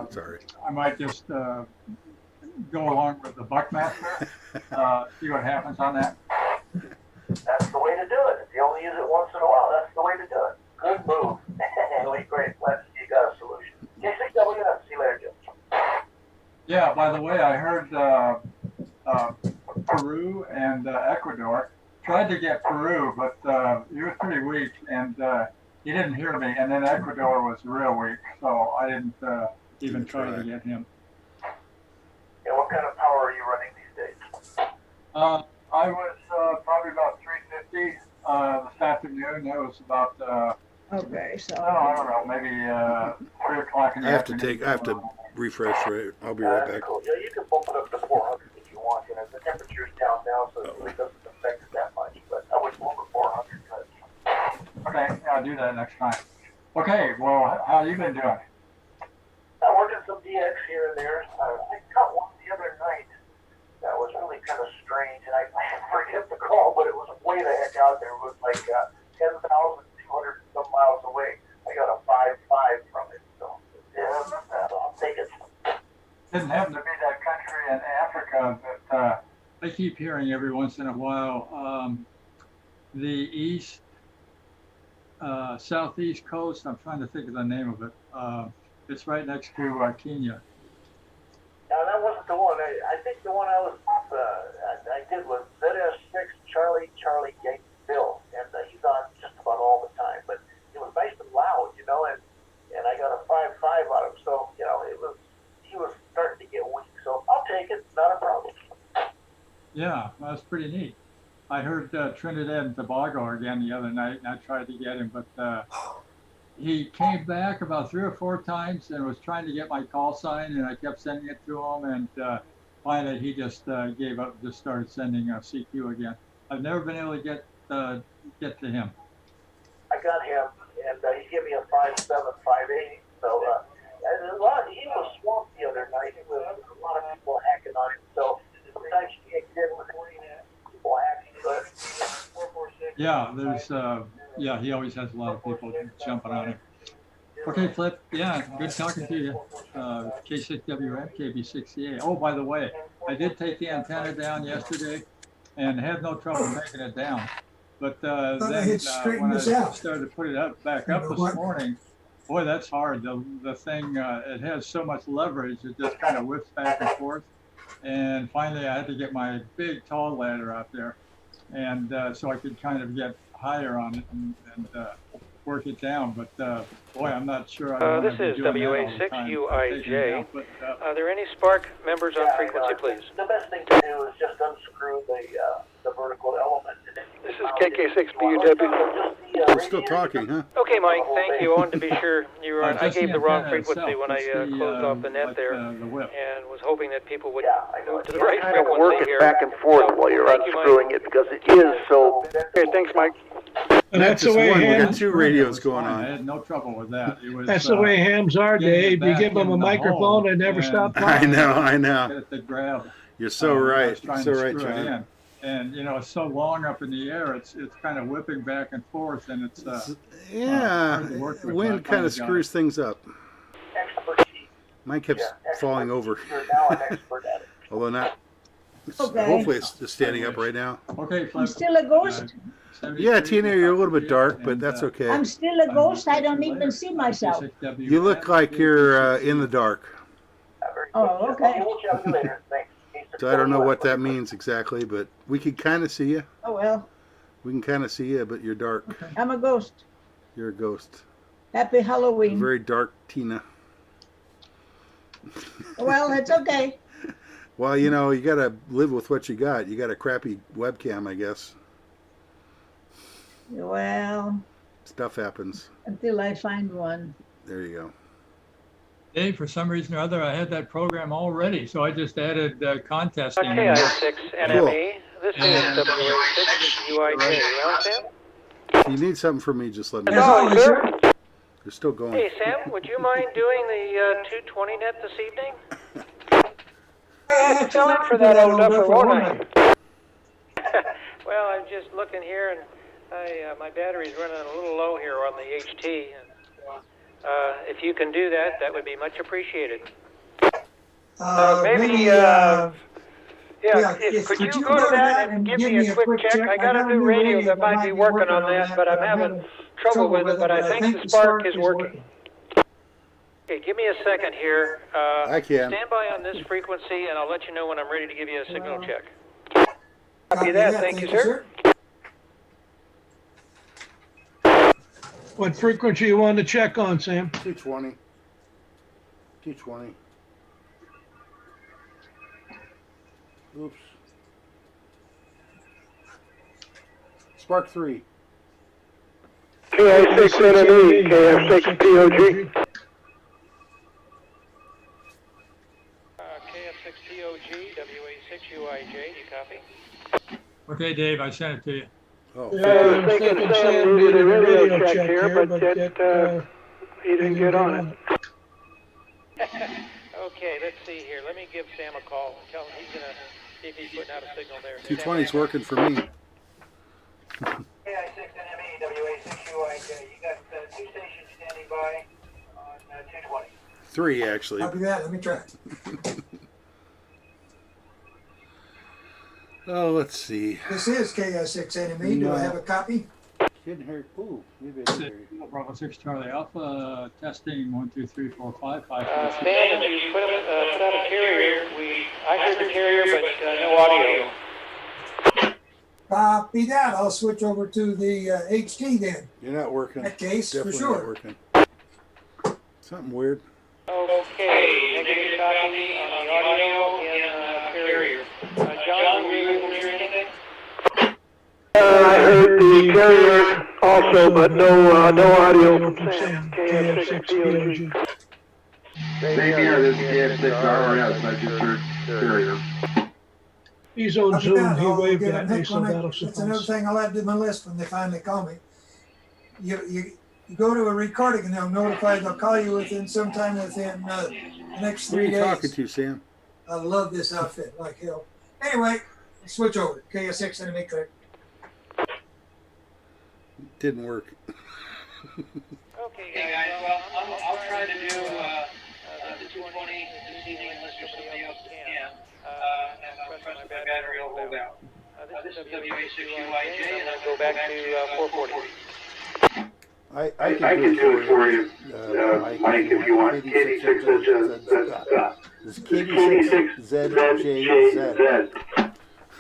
sorry. I might just go along with the Buckmaster, see what happens on that. That's the way to do it. If you only use it once in a while, that's the way to do it. Good move. Anyway, great. Glad you got a solution. K6WF. See you later, Jim. Yeah, by the way, I heard Peru and Ecuador. Tried to get Peru, but he was pretty weak, and he didn't hear me. And then Ecuador was real weak, so I didn't even try to get him. Yeah, what kind of power are you running these days? I was probably about 350 this afternoon. That was about okay, so I don't know, maybe 3 o'clock in the afternoon. I have to refresh. Right, I'll be right back. Cool. Yeah, you can bump it up to 400 if you want. You know, the temperature's down now, so it really doesn't affect it that much. But I would go over 400. Okay, I'll do that next time. Okay, well, how you been doing? I'm working some DX here and there. I caught one the other night that was really kind of strange, and I forget the call, but it was way the heck out there. It was like 10,200 some miles away. I got a 5.5 from it, so yeah, I'll take it. Didn't happen to be that country in Africa, but I keep hearing every once in a while the southeast coast. I'm trying to think of the name of it. It's right next to Kenya. Now that wasn't the one. I think the one I did was ZS6 Charlie Yates Bill, and he's on just about all the time. But it was nice and loud, you know, and I got a 5.5 out of him. So you know, he was starting to get weak. So I'll take it. Not a problem. Yeah, that's pretty neat. I heard Trinidad and Tobago again the other night, and I tried to get him, but he came back about 3 or 4 times and was trying to get my call sign, and I kept sending it to him, and finally he just gave up, just started sending CQ again. I've never been able to get to him. I got him, and he gave me a 5758. So he was swamped the other night with a lot of people hacking on him. So sometimes you can't get in with people hacking, but 446. Yeah, there's he always has a lot of people jumping on him. Okay, Flip. Yeah, good talking to you. K6WM, KB6CA. Oh, by the way, I did take the antenna down yesterday and had no trouble taking it down. But then when I started to put it back up this morning, boy, that's hard. The thing, it has so much leverage, it just kind of whips back and forth. And finally, I had to get my big tall ladder out there, and so I could kind of get higher on it and work it down. But boy, I'm not sure. This is WA6UIJ. Are there any SPARC members on frequency, please? The best thing to do is just unscrew the vertical element. This is KK6BUW. I'm still talking, huh? Okay, Mike, thank you. I wanted to be sure you were on. I gave the wrong frequency when I closed off the net there, and was hoping that people would move to the right Kind of frequency work it here. back and forth while you're unscrewing it because it is so. Okay, thanks, Mike. That's the way one. We got hams. two radios going I on. had no trouble with that. It was, That's the way hams are, Dave. You give them a microphone, they never stop talking. I know. Get it to grab. You're so I was right. trying So to right, screw it John. in. And it's so long up in the air, it's kind of whipping back and forth, and it's Yeah, hard to work with. wind kind of screws things up. Mine kept falling over. Although not. Okay. Hopefully it's just standing up right now. Okay, I'm Flip. still a ghost. Yeah, Tina, you're a little bit dark, but that's okay. I'm still a ghost. I don't even see myself. You look like you're in the dark. Oh, okay. So I don't know what that means exactly, but we can kind of see you. Oh, well, We can kind of see you, but you're dark. I'm a ghost. You're a ghost. Happy Halloween. Very dark, Tina. Well, it's okay. Well, you got to live with what you got. You got a crappy webcam, I guess. Well, Stuff happens. until I find one. There you go. Dave, for some reason or other, I had that program already, so I just added contesting. KI6NME. This is WA6UIJ. Well, Sam? If you need something from me, just let me know. Hello, sir. You're still going. Hey, Sam, would you mind doing the 220 net this evening? I'll fill in for that old duffer, won't I? Well, I'm just looking here, and my battery's running a little low here on the HT. If you can do that, that would be much appreciated. Maybe, could you go to that and give me a quick check? I got a new radio that might be working on that, but I'm having trouble with it, but I think the SPARC is working. Okay, give me a second here. I can. Stand by on this frequency, and I'll let you know when I'm ready to give you a signal check. Copy that. Thank you, sir. What frequency you want to check on, Sam? 220. 220. Oops. SPARC 3. KI6NME, KF6POG. KF6POG, WA6UIJ, you copy? Okay, Dave, I sent it to you. Oh, Yeah, I was thinking Sam needed a radio check here, but yet he didn't get on it. Okay, let's see here. Let me give Sam a call and tell him he's going to see if he's putting out a signal there. 220's working for me. KI6NME, WA6UIJ. You got 2 stations standing by on 220. 3, actually. Copy that. Let me try. Oh, let's see. This is KS6NME. Do I have a copy? Couldn't hear. Ooh, maybe Bravo 6 Charlie Alpha, testing 1, 2, 3, 4, 5, 5, 6. Stan, if you put out a carrier, I heard the carrier, but no audio. Copy that. I'll switch over to the HT then. You're not working. In that case, Definitely for sure. not working. Something weird. Okay, negative copy on the audio in carrier. John, were you able to hear anything? I heard the carrier also, but no audio from Sam. KF6POG. Same here, this is KF6RRS. I just heard carrier. He's on I'll be Zoom. down. He I'll waved get at him me, next so one. that'll That's another suffice. thing I'll add to my list when they finally call me. You go to a recording and they'll notify. They'll call you within sometime within the next Who are 3 you days. talking to, Sam? I love this outfit like hell. Anyway, switch over. KS6 and make clear. Didn't work. Okay, guys. Well, I'll try to do the 220 this evening unless somebody else can. I'm pressing my battery will hold out. This is WA6UIJ, and I'll go back to 440. I can do it for you, Mike, if you want. This is KD6ZJZ.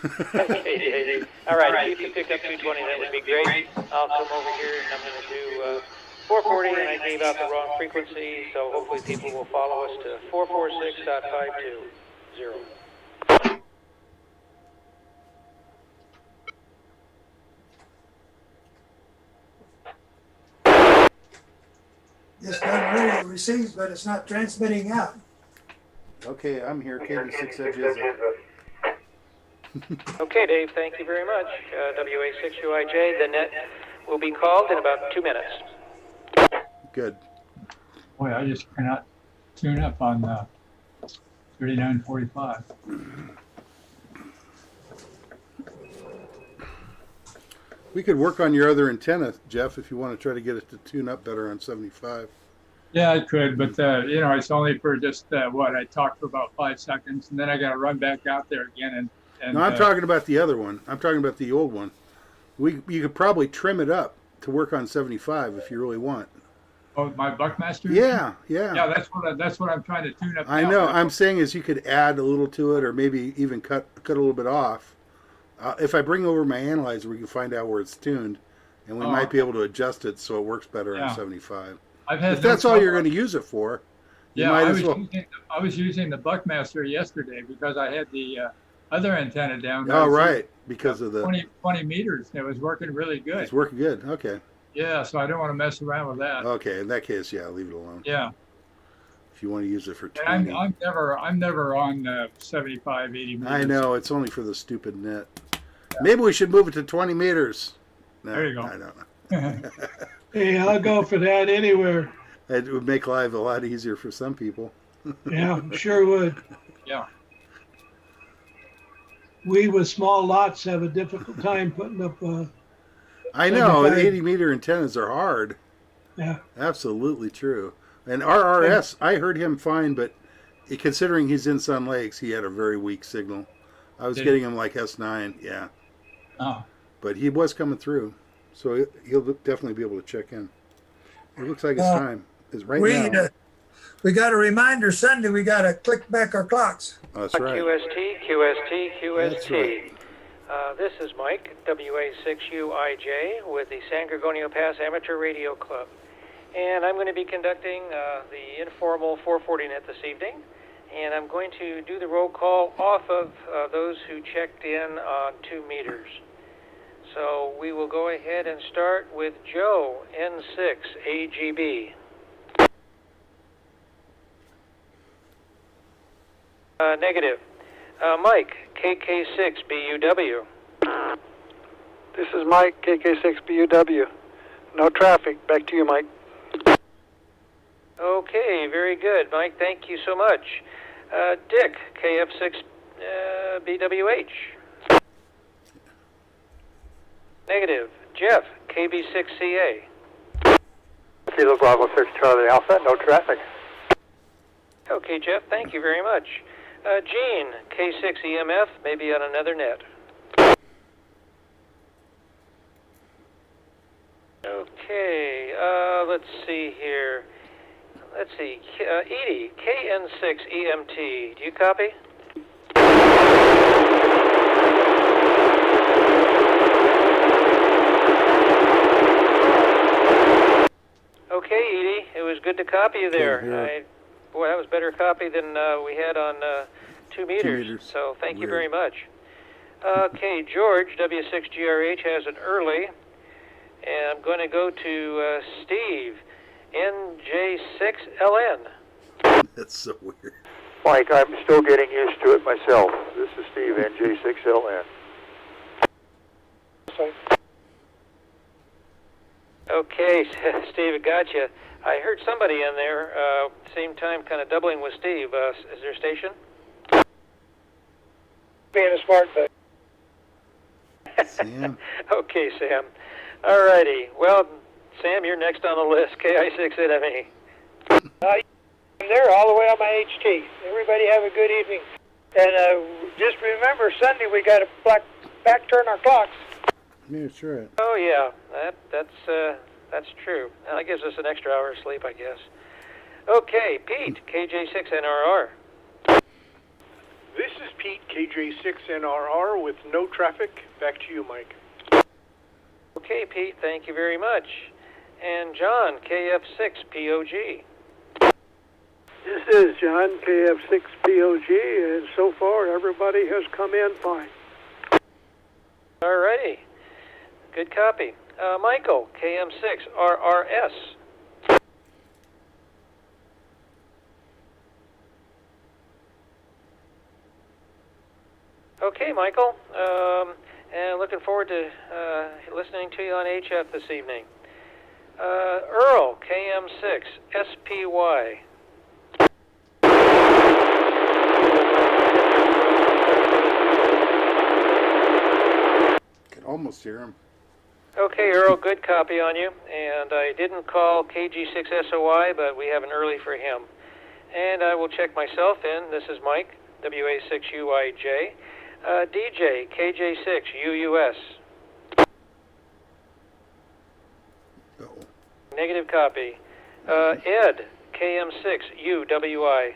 Okay, Daisy. All right, if you could pick up 220, that would be great. I'll come over here and I'm going to do 440, and I gave out the wrong frequency, so hopefully people will follow us to 446.520. This gun radio receives, but it's not transmitting out. Okay, I'm here. KD6ZJZ. Okay, Dave, thank you very much. WA6UIJ, the net will be called in about 2 minutes. Good. Boy, I just cannot tune up on 3945. We could work on your other antenna, Jeff, if you want to try to get it to tune up better on 75. Yeah, I could, but it's only for just I talked for about 5 seconds, and then I got to run back out there again. And no, I'm talking about the other one. I'm talking about the old one. You could probably trim it up to work on 75 if you really want. Oh, my Buckmaster? Yeah. Yeah, that's what I'm trying to tune up. I know. I'm saying is you could add a little to it, or maybe even cut a little bit off. If I bring over my analyzer, we can find out where it's tuned, and we might be able to adjust it so it works better on 75. If that's all you're going to use it for, you might as well. I was using the Buckmaster yesterday because I had the other antenna down. Oh, right, because of the 20 meters. It was working really good. It's working good. Okay. Yeah, so I don't want to mess around with that. Okay, in that case, yeah, leave it alone. Yeah. If you want to use it for 20. And I'm never on 75, 80 meters. I know, it's only for the stupid net. Yeah. Maybe we should move it to 20 meters. No, there you go. I don't know. Hey, I'll go for that anywhere. It would make life a lot easier for some people. Yeah, sure would. Yeah. We with small lots have a difficult time putting up. I know, 80-meter antennas are hard. Yeah. Absolutely true. And RRS, I heard him fine, but considering he's in Sun Lakes, he had a very weak signal. I was getting him like S9, yeah. Oh. But he was coming through, so he'll definitely be able to check in. It looks like it's time. It's right now. We got a reminder Sunday. We got to click back our clocks. That's right. QST. That's right. This is Mike, WA6UIJ, with the San Gorgonio Pass Amateur Radio Club. And I'm going to be conducting the informal 440 net this evening. And I'm going to do the roll call off of those who checked in on 2 meters. So we will go ahead and start with Joe, N6, AGB. Negative. Mike, KK6, BUW. This is Mike, KK6BUW. No traffic. Back to you, Mike. Okay, very good. Mike, thank you so much. Dick, KF6 BWH. Negative. Jeff, KB6CA. Kilo Bravo 6 Charlie Alpha, no traffic. Okay, Jeff, thank you very much. Gene, K6EMF, maybe on another net. Okay, let's see here. Let's see, Edie, KN6EMT, do you copy? Okay, Edie, it was good to copy you there. Boy, that was better copy than we had on 2 meters. So thank you very much. Okay, George, W6GRH has it early. And I'm going to go to Steve, NJ6LN. That's so weird. Mike, I'm still getting used to it myself. This is Steve, NJ6LN. Okay, Steve, I got you. I heard somebody in there, same time, kind of doubling with Steve. Is there a station? Being a smart thing. Sam. Okay, Sam. All righty. Well, Sam, you're next on the list. KI68ME. I'm there all the way on my HT. Everybody have a good evening. And just remember, Sunday we got to back turn our clocks. Yeah, that's right. Oh yeah, that's true. That gives us an extra hour of sleep, I guess. Okay, Pete, KJ6NRR. This is Pete, KJ6NRR with no traffic. Back to you, Mike. Okay, Pete, thank you very much. And John, KF6POG. This is John, KF6POG, and so far everybody has come in fine. Alrighty. Good copy. Michael, KM6RRS. Okay, Michael. And looking forward to listening to you on HF this evening. Earl, KM6SPY. Could almost hear him. Okay, Earl, good copy on you. And I didn't call KG6SOY, but we have an early for him. And I will check myself in. This is Mike, WA6UIJ. DJ, KJ6UUS. Uh-oh. Negative copy. Ed, KM6UWI.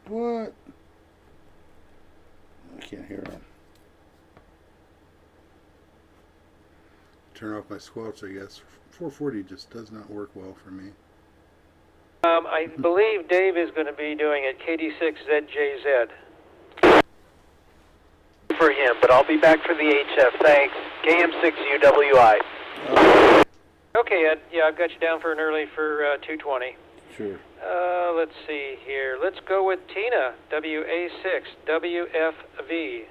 What? I can't hear him. Turn off my squelch, I guess. 440 just does not work well for me. I believe Dave is going to be doing it, KD6ZJZ. For him, but I'll be back for the HF. Thanks. KM6UWI. Okay, Ed. Yeah, I've got you down for an early for 220. Sure. Let's see here. Let's go with Tina, WA6WFV.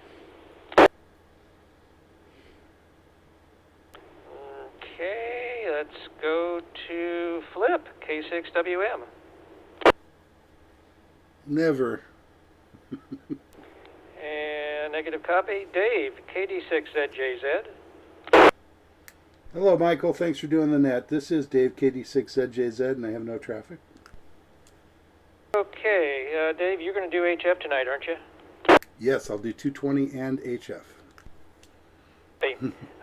Okay, let's go to Flip, K6WM. Never. And negative copy, Dave, KD6ZJZ. Hello, Michael. Thanks for doing the net. This is Dave, KD6ZJZ, and I have no traffic. Okay, Dave, you're going to do HF tonight, aren't you? Yes, I'll do 220 and HF.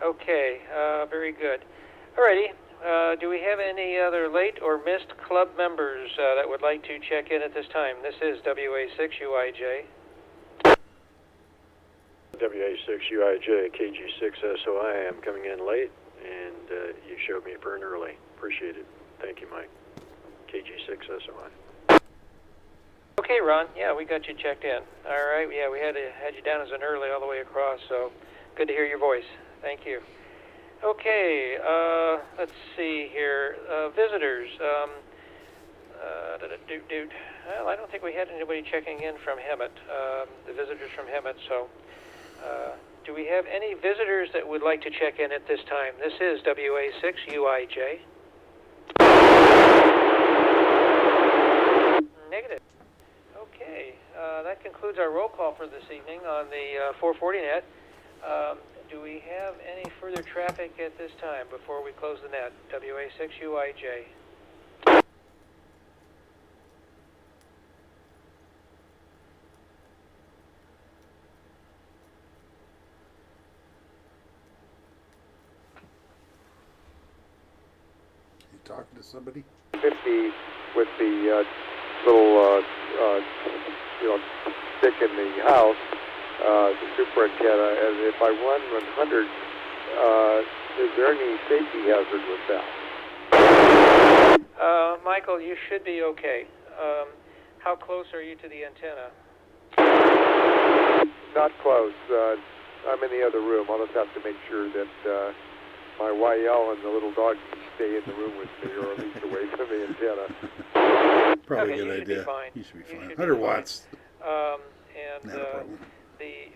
Okay, very good. Alrighty, do we have any other late or missed club members that would like to check in at this time? This is WA6UIJ. WA6UIJ, KG6SOI. I'm coming in late, and you showed me for an early. Appreciate it. Thank you, Mike. KG6SOI. Okay, Ron. Yeah, we got you checked in. All right. Yeah, we had you down as an early all the way across, so good to hear your voice. Thank you. Okay, let's see here. Visitors. Well, I don't think we had anybody checking in from Hemet, the visitors from Hemet, so do we have any visitors that would like to check in at this time? This is WA6UIJ. Negative. Okay, that concludes our roll call for this evening on the 440 net. Do we have any further traffic at this time before we close the net? WA6UIJ. You talking to somebody? 50 with the little, stick in the house, the super antenna, and if I run 100, is there any safety hazard with that? Michael, you should be okay. How close are you to the antenna? Not close. I'm in the other room. I'll just have to make sure that my YL and the little dog stay in the room with me, or at least away from the antenna. probably Okay, a you good should be idea. fine. You should be You fine. should be 100 fine. watts. And Not a problem.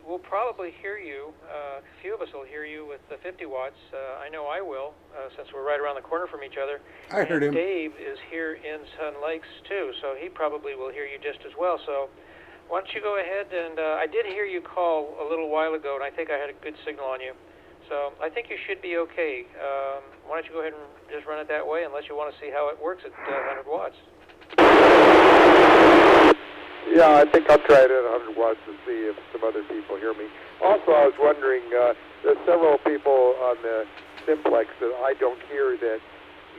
we'll probably hear you. A few of us will hear you with the 50 watts. I know I will, since we're right around the corner from each other. I heard him. Dave is here in Sun Lakes too, so he probably will hear you just as well. So why don't you go ahead and I did hear you call a little while ago, and I think I had a good signal on you. So I think you should be okay. Why don't you go ahead and just run it that way, unless you want to see how it works at 100 watts. Yeah, I think I'll try it at 100 watts to see if some other people hear me. Also, I was wondering, there's several people on the simplex that I don't hear that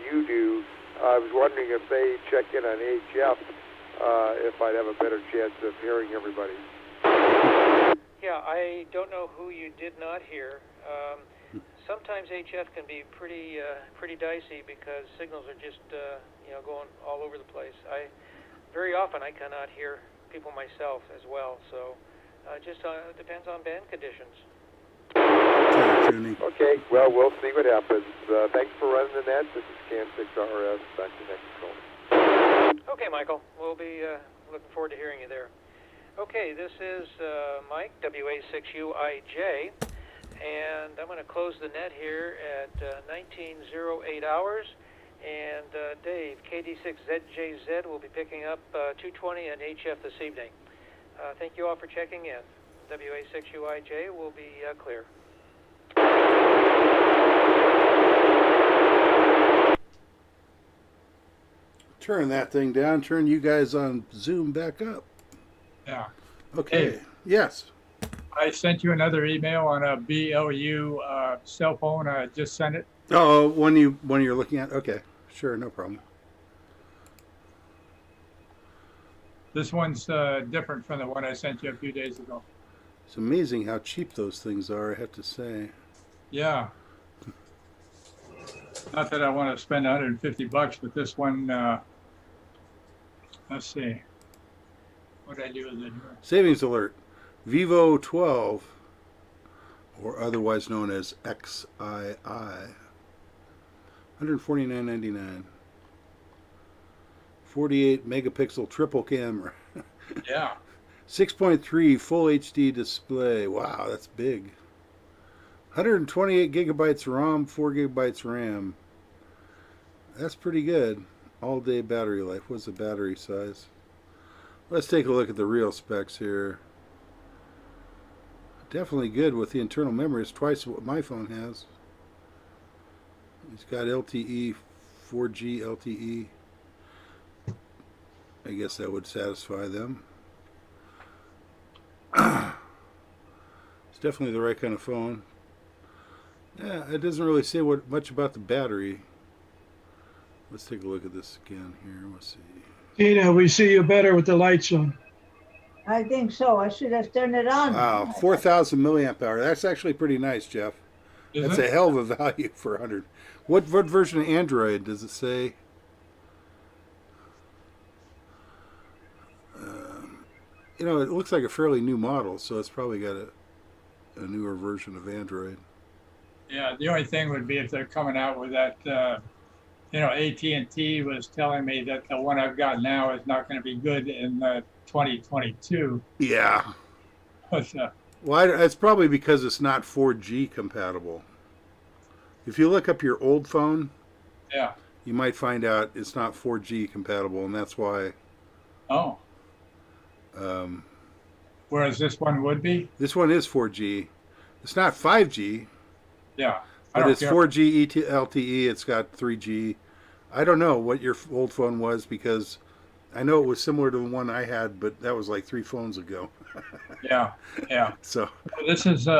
you do. I was wondering if they check in on HF, if I'd have a better chance of hearing everybody. Yeah, I don't know who you did not hear. Sometimes HF can be pretty dicey because signals are just going all over the place. Very often I cannot hear people myself as well, so it just depends on band conditions. Okay, well, we'll see what happens. Thanks for running the net. This is CAM6RS. Back to next call. Okay, Michael. We'll be looking forward to hearing you there. Okay, this is Mike, WA6UIJ, and I'm going to close the net here at 19:08 hours. And Dave, KD6ZJZ will be picking up 220 and HF this evening. Thank you all for checking in. WA6UIJ will be clear. Turn that thing down. Turn you guys on Zoom back up. Yeah. Okay. Hey. Yes. I sent you another email on a BLU cell phone. I just sent it. Oh, one you're looking at? Okay. Sure, no problem. This one's different from the one I sent you a few days ago. It's amazing how cheap those things are, I have to say. Yeah. Not that I want to spend $150, but this one, let's see. What did I do with it? Savings alert. Vivo 12, or otherwise known as XII. $149.99. 48 megapixel triple camera. Yeah. 6.3 full HD display. Wow, that's big. 128 gigabytes ROM, 4 gigabytes RAM. That's pretty good. All day battery life. What's the battery size? Let's take a look at the real specs here. Definitely good with the internal memory. It's twice what my phone has. It's got LTE, 4G LTE. I guess that would satisfy them. It's definitely the right kind of phone. Yeah, it doesn't really say much about the battery. Let's take a look at this again here. Let's see. Tina, we see you better with the lights on. I think so. I should have turned it on. Wow, 4,000 milliamp hour. That's actually pretty nice, Jeff. That's a hell of a value for 100. What version of Android does it say? It looks like a fairly new model, so it's probably got a newer version of Android. Yeah, the only thing would be if they're coming out with that, AT&T was telling me that the one I've got now is not going to be good in 2022. Yeah. But, well, it's probably because it's not 4G compatible. If you look up your old phone, yeah, you might find out it's not 4G compatible, and that's why. Oh. Whereas this one would be? This one is 4G. It's not 5G. Yeah. But it's 4G LTE. It's got 3G. I don't know what your old phone was because I know it was similar to the one I had, but that was like 3 phones ago. Yeah. So this is 3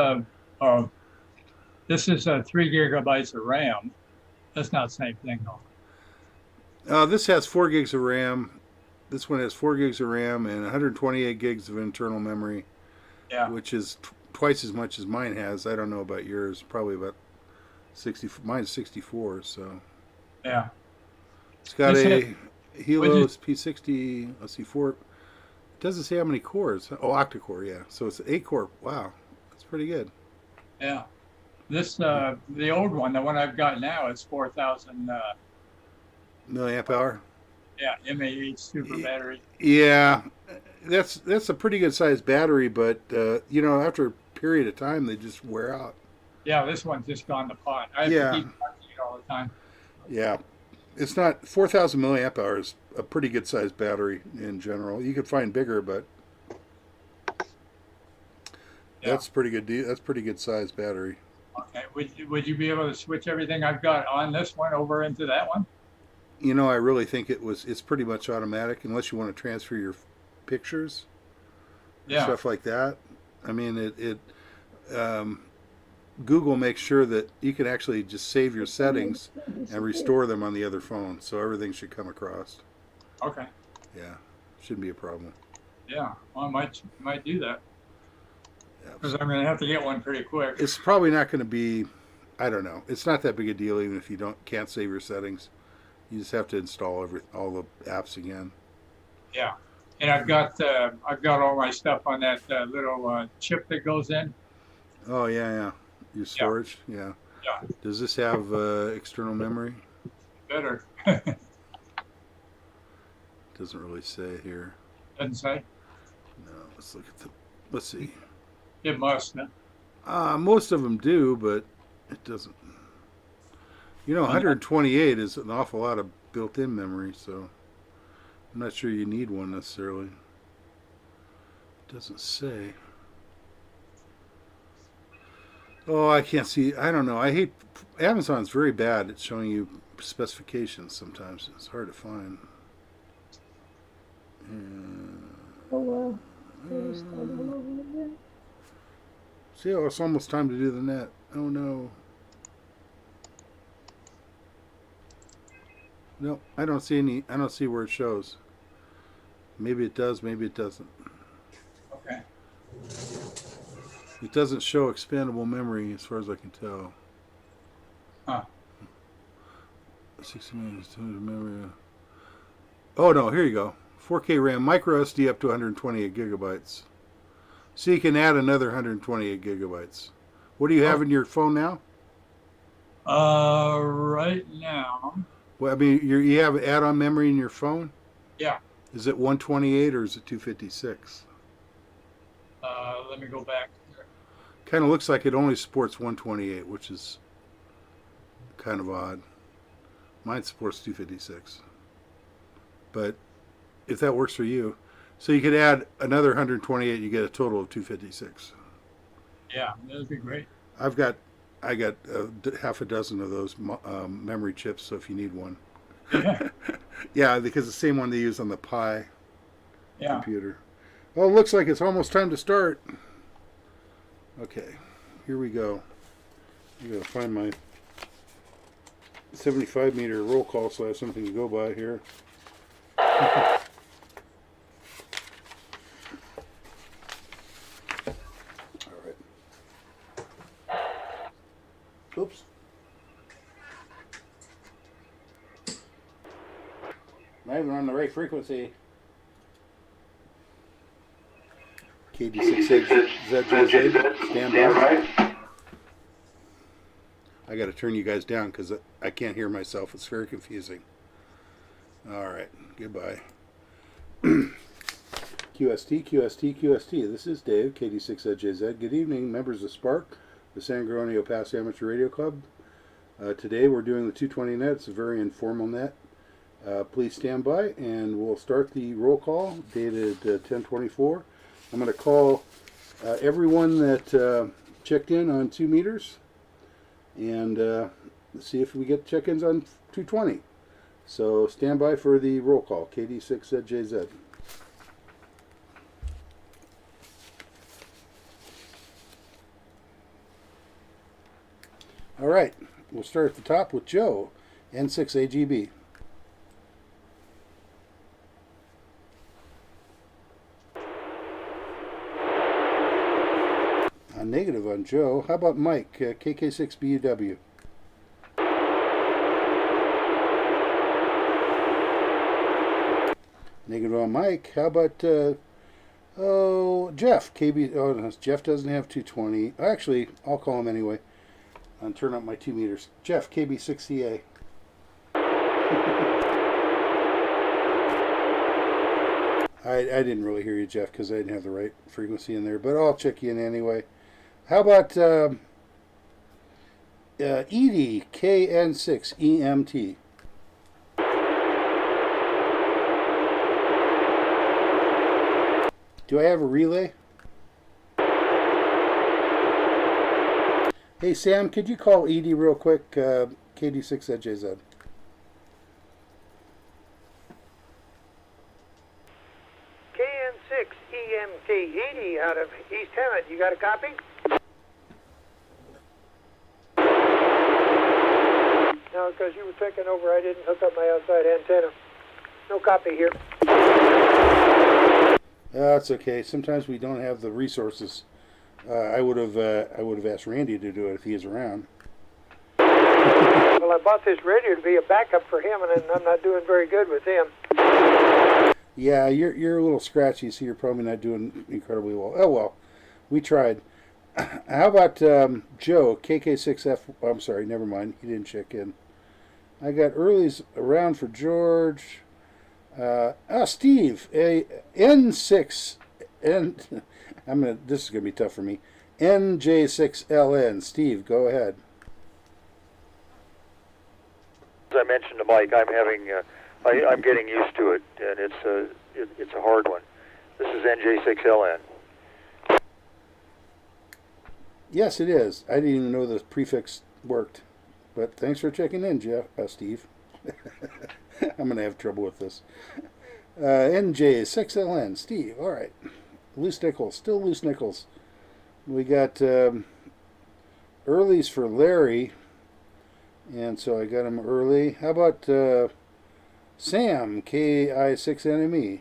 gigabytes of RAM. That's not the same thing though. This has 4 gigs of RAM. This one has 4 gigs of RAM and 128 gigs of internal memory. Yeah. Which is twice as much as mine has. I don't know about yours. Probably about 60. Mine's 64. So. Yeah. It's got a Helios P60. Let's see, 4. It doesn't say how many cores. Oh, octa-core. Yeah. So it's 8 core. Wow, that's pretty good. Yeah. This the old one, the one I've got now, is 4,000 milliamp hour. Yeah, MAH super battery. Yeah, that's a pretty good sized battery, but after a period of time, they just wear out. Yeah, this one's just gone to pot. I have to keep charging it all the time. Yeah, it's not 4,000 milliamp hours. A pretty good sized battery in general. You could find bigger, but that's pretty good. That's pretty good sized battery. Okay, would you be able to switch everything I've got on this one over into that one? I really think it's pretty much automatic unless you want to transfer your pictures, stuff like that. I mean, Google makes sure that you can actually just save your settings and restore them on the other phone, so everything should come across. Okay. Yeah, shouldn't be a problem. Yeah, well, I might do that because I'm going to have to get one pretty quick. It's probably not going to be, I don't know. It's not that big a deal even if you can't save your settings. You just have to install all the apps again. Yeah, and I've got all my stuff on that little chip that goes in. Oh yeah. Your storage, yeah. Does this have external memory? Better. Doesn't really say here. Doesn't say. No. Let's see. It must. Huh? Most of them do, but it doesn't. 128 is an awful lot of built-in memory, so I'm not sure you need one necessarily. It doesn't say. Oh, I can't see. I don't know. I hate Amazon's very bad at showing you specifications sometimes. It's hard to find. Oh, well. Start all over again. See, it's almost time to do the net. Oh, no. No, I don't see any. I don't see where it shows. Maybe it does, maybe it doesn't. Okay. It doesn't show expandable memory as far as I can tell. Huh. 60 minutes memory. Oh no, here you go. 4K RAM, micro SD up to 128 gigabytes. So you can add another 128 gigabytes. What do you have in your phone now? Right now. Well, I mean, you have add-on memory in your phone? Yeah. Is it 128 or is it 256? Let me go back. Kind of looks like it only supports 128, which is kind of odd. Mine supports 256. But if that works for you, so you could add another 128, you get a total of 256. Yeah, that'd be great. I got half a dozen of those memory chips, so if you need one. Yeah. Yeah, because the same one they use on the Pi computer. Well, it looks like it's almost time to start. Okay, here we go. I'm going to find my 75-meter roll call so I have something to go by here. All right. Oops. Not even on the right frequency. KD6ZJZ, stand by. I got to turn you guys down because I can't hear myself. It's very confusing. All right, goodbye. QST, QST, QST. This is Dave, KD6ZJZ. Good evening, members of SPARC, the San Gorgonio Pass Amateur Radio Club. Today we're doing the 220 net. It's a very informal net. Please stand by and we'll start the roll call dated 10/24. I'm going to call everyone that checked in on 2 meters and see if we get check-ins on 220. So stand by for the roll call, KD6ZJZ. All right, we'll start at the top with Joe, N6AGB. Negative on Joe. How about Mike, KK6BUW? Negative on Mike. How about Jeff, KB? Oh, no, Jeff doesn't have 220. Actually, I'll call him anyway. And turn up my 2 meters. Jeff, KB6CA. I didn't really hear you, Jeff, because I didn't have the right frequency in there, but I'll check you in anyway. How about Edie, KN6 EMT? Do I have a relay? Hey, Sam, could you call Edie real quick? KD6 at JZ. KN6 EMT 80 out of East Hemet. You got a copy? No, because you were taking over, I didn't hook up my outside antenna. No copy here. That's okay. Sometimes we don't have the resources. I would have asked Randy to do it if he is around. Well, I bought this radio to be a backup for him, and I'm not doing very good with him. Yeah, you're a little scratchy, so you're probably not doing incredibly well. Oh well, we tried. How about Joe, KK6F? I'm sorry, never mind. He didn't check in. I got earlies around for George. Steve, N6, this is gonna be tough for me. NJ6LN. Steve, go ahead. As I mentioned to Mike, I'm having, I'm getting used to it, and it's a hard one. This is NJ6LN. Yes, it is. I didn't even know the prefix worked, but thanks for checking in, Steve. I'm going to have trouble with this. NJ6LN. Steve, all right. Loose nickels. Still loose nickels. We got earlies for Larry, and so I got him early. How about Sam, KI6NME?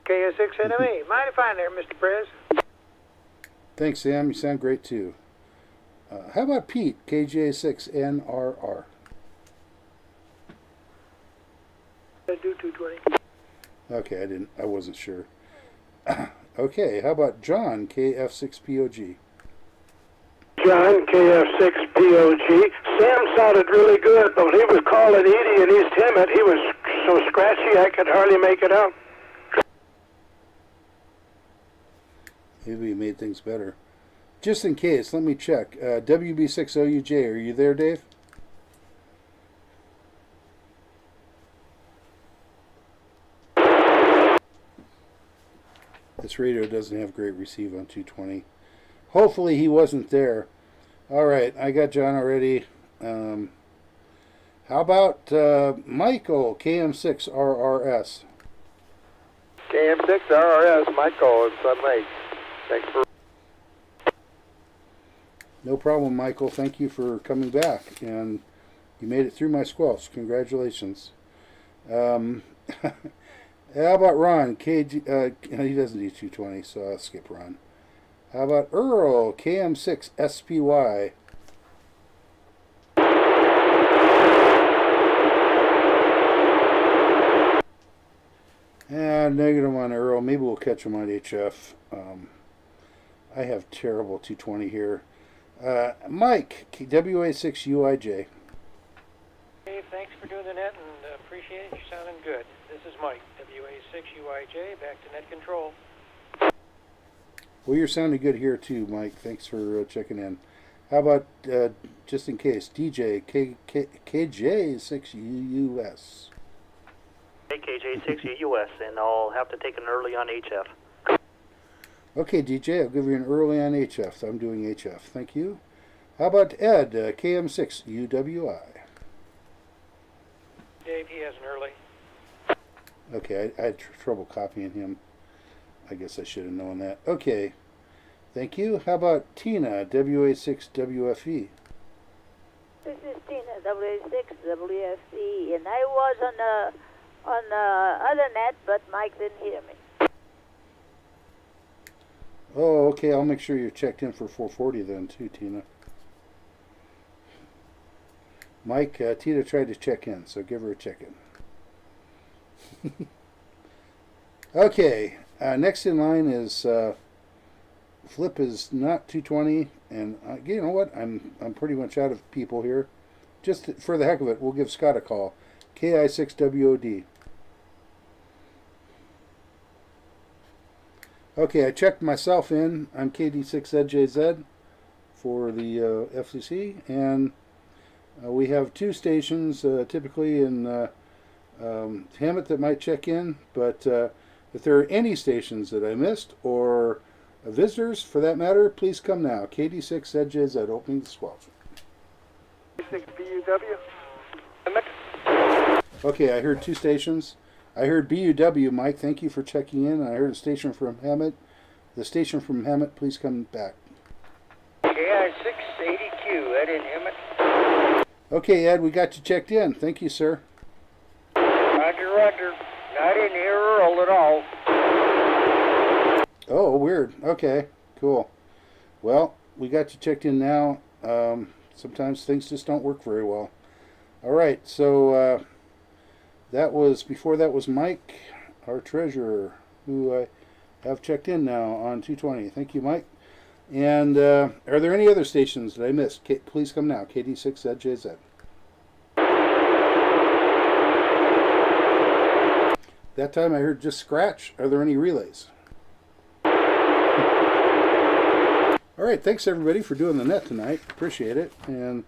KI6NME. Mighty fine there, Mr. Prez. Thanks, Sam. You sound great, too. How about Pete, KJ6NRR? I do 220. Okay, I wasn't sure. Okay, how about John, KF6POG? John, KF6POG. Sam sounded really good, but when he was calling Edie in East Hemet, he was so scratchy I could hardly make it out. Maybe we made things better. Just in case, let me check. WB6OUJ, are you there, Dave? This radio doesn't have great receive on 220. Hopefully he wasn't there. All right, I got John already. How about Michael, KM6RRS? KM6RRS, Michael in Sun Lake. Thanks for... No problem, Michael. Thank you for coming back. And you made it through my squelch. Congratulations. How about Ron? KG, he doesn't do 220, so I'll skip Ron. How about Earl? KM6SPY. And negative on Earl. Maybe we'll catch him on HF. I have terrible 220 here. Mike, WA6UIJ. Hey, thanks for doing the net and appreciate it. You're sounding good. This is Mike, WA6UIJ, back to net control. Well, you're sounding good here too, Mike. Thanks for checking in. How about, just in case, DJ, KJ6UUS? Hey, KJ6UUS, and I'll have to take an early on HF. Okay, DJ, I'll give you an early on HF. I'm doing HF. Thank you. How about Ed, KM6UWI? Dave, he has an early. Okay, I had trouble copying him. I guess I should have known that. Okay, thank you. How about Tina, WA6WFE? This is Tina, WA6WFE, and I was on the other net, but Mike didn't hear me. Oh, okay, I'll make sure you're checked in for 440 then too, Tina. Mike, Tina tried to check in, so give her a check-in. Okay, next in line is Flip is not 220, and you know what? I'm pretty much out of people here. Just for the heck of it, we'll give Scott a call. KI6WOD. Okay, I checked myself in. I'm KD6ZJZ for the FCC, and we have two stations typically in Hammett that might check in, but if there are any stations that I missed or visitors for that matter, please come now. KD6ZJZ opening the 12th. 6 BUW. Okay, I heard two stations. I heard BUW, Mike. Thank you for checking in. I heard a station from Hammett. The station from Hammett, please come back. KI680Q, Ed in Hammett. Okay, Ed, we got you checked in. Thank you, sir. Roger, roger. Not in here Earl at all. Oh, weird. Okay, cool. Well, we got you checked in now. Sometimes things just don't work very well. All right, so before that was Mike, our treasurer, who I have checked in now on 220. Thank you, Mike. And are there any other stations that I missed? Please come now, KD6ZJZ. That time I heard just scratch. Are there any relays? All right, thanks everybody for doing the net tonight. Appreciate it. And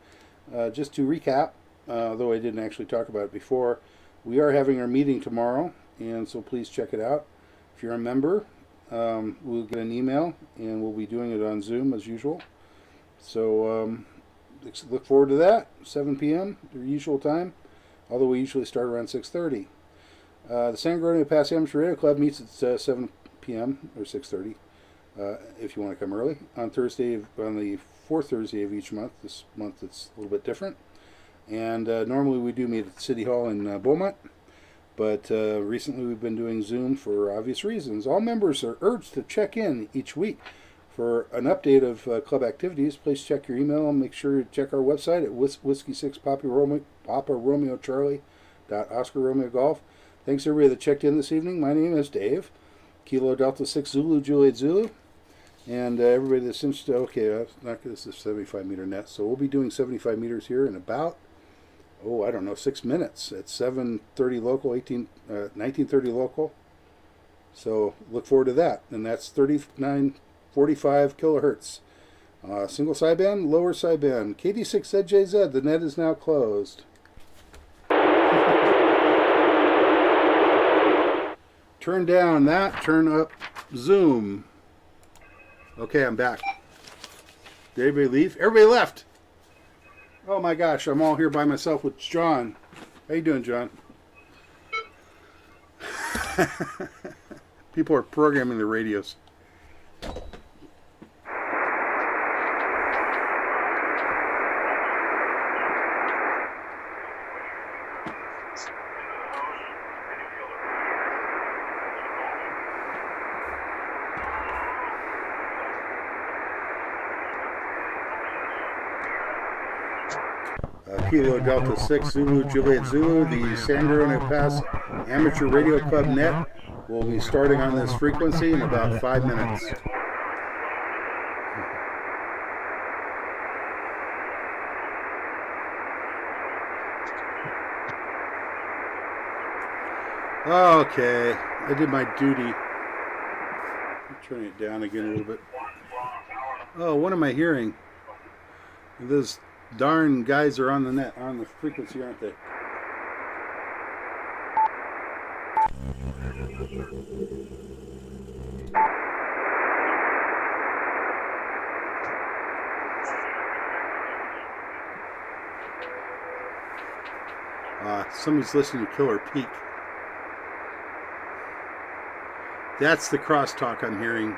just to recap, though I didn't actually talk about it before, we are having our meeting tomorrow, and so please check it out. If you're a member, we'll get an email, and we'll be doing it on Zoom as usual. So look forward to that. 7 p.m., the usual time, although we usually start around 6:30. The San Gorgonio Pass Amateur Radio Club meets at 7 p.m. or 6:30. If you want to come early on the fourth Thursday of each month. This month it's a little bit different, and normally we do meet at City Hall in Beaumont, but recently we've been doing Zoom for obvious reasons. All members are urged to check in each week for an update of club activities. Please check your email and make sure to check our website at Whiskey6 Papa Romeo Charlie Oscar Romeo Golf. Thanks everybody that checked in this evening. My name is Dave, Kilo Delta 6 Zulu Juliet Zulu. And everybody that's interested, okay, this is a 75 meter net, so we'll be doing 75 meters here in about, 6 minutes at 7:30 local, 19:30 local. So look forward to that, and that's 3945 kilohertz. Single sideband, lower sideband. KD6ZJZ, the net is now closed. Turn down that, turn up Zoom. Okay, I'm back. Did everybody leave? Everybody left! Oh my gosh, I'm all here by myself with John. How you doing, John? People are programming the radios. Kilo Delta 6 Zulu Juliet Zulu, the San Gorgonio Pass Amateur Radio Club net will be starting on this frequency in about 5 minutes. Okay, I did my duty. I'm turning it down again a little bit. Oh, what am I hearing? Those darn guys are on the net, on the frequency, aren't they? Somebody's listening to Killer Peak. That's the crosstalk I'm hearing.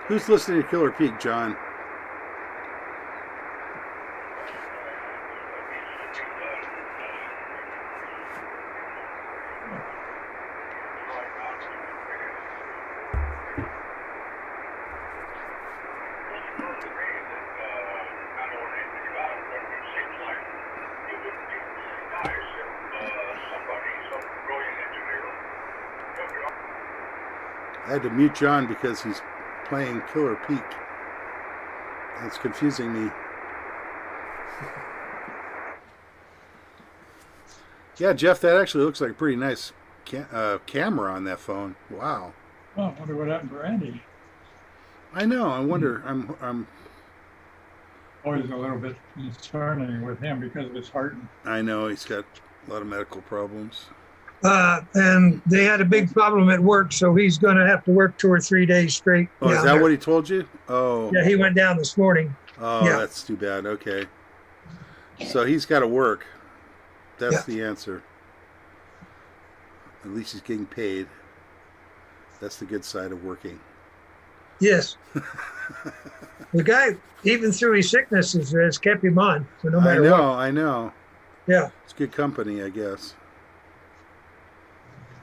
Who's listening to Killer Peak, John? I had to mute John because he's playing Killer Peak. That's confusing me. Yeah, Jeff, that actually looks like a pretty nice camera on that phone. Wow. Oh, I wonder what happened to Randy. I know. I wonder. I'm always a little bit concerning with him because of his heart. I know he's got a lot of medical problems. And they had a big problem at work, so he's going to have to work 2 or 3 days straight. Oh, is that what he told you? Oh. Yeah, he went down this morning. Oh, yeah. That's too bad. Okay. So he's got to work. That's the answer. At least he's getting paid. That's the good side of working. Yes. The guy, even through his sickness, has kept him on. So no matter what. I know. Yeah. It's good company, I guess.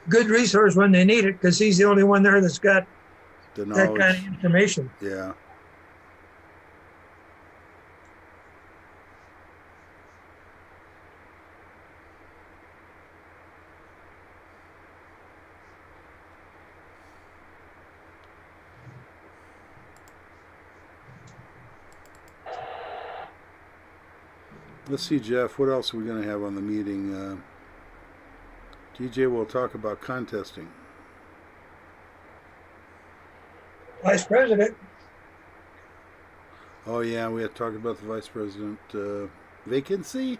Good resource when they need it, because he's the only one there that's got the that kind of information. Yeah. Let's see, Jeff, what else are we going to have on the meeting? DJ will talk about contesting. Vice President. Oh, yeah, we had to talk about the Vice President vacancy.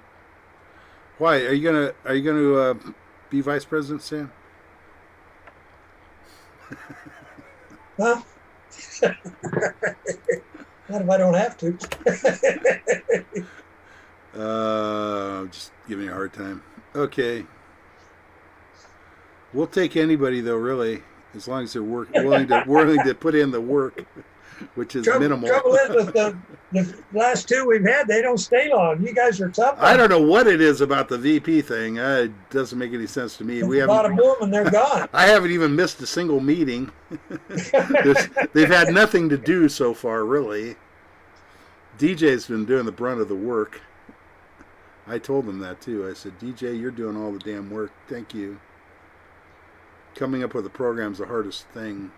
Why? Are you gonna be Vice President, Sam? Huh? Not if I don't have to. Just giving you a hard time. Okay. We'll take anybody though, really, as long as they're willing to put in the work, which is minimal. Trouble is with the last two we've had, they don't stay long. You guys are tough. I don't know what it is about the VP thing. It doesn't make any sense to me. We haven't bottom boom and they're gone. I haven't even missed a single meeting. They've had nothing to do so far, really. DJ's been doing the brunt of the work. I told them that too. I said, DJ, you're doing all the damn work. Thank you. Coming up with a program's the hardest thing.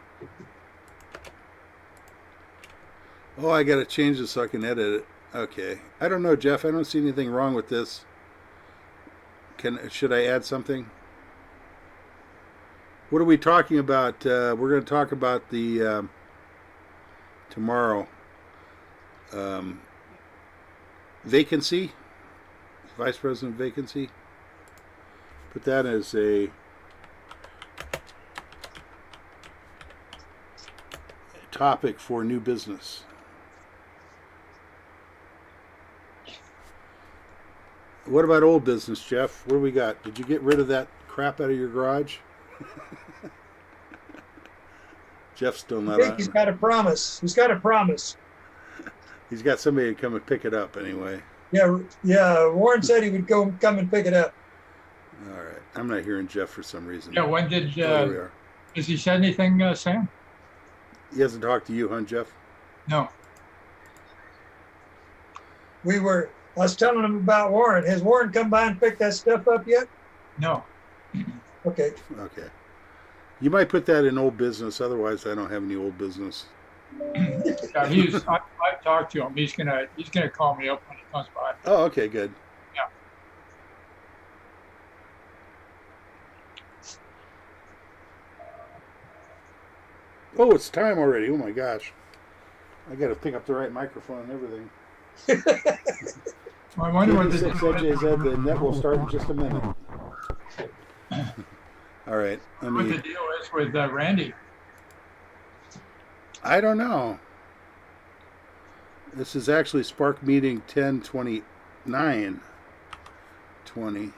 Oh, I got to change this so I can edit it. Okay. I don't know, Jeff. I don't see anything wrong with this. Should I add something? What are we talking about? We're going to talk about the tomorrow vacancy. Vice President vacancy. Put that as a topic for new business. What about old business, Jeff? What do we got? Did you get rid of that crap out of your garage? Jeff's still not on. He's got a promise. He's got a promise. He's got somebody to come and pick it up anyway. Yeah. Warren said he would come and pick it up. All right. I'm not hearing Jeff for some reason. Yeah, when did, has he said anything, Sam? He hasn't talked to you, huh, Jeff? No. I was telling him about Warren. Has Warren come by and picked that stuff up yet? No. Okay. Okay. You might put that in old business. Otherwise, I don't have any old business. Yeah, I've talked to him. He's gonna call me up when he comes by. Oh, okay, good. Yeah. Oh, it's time already. Oh my gosh. I got to pick up the right microphone and everything. I wonder what the net will start in just a minute. All right. What the deal is with Randy? I don't know. This is actually SPARC meeting 10/29/20. I'm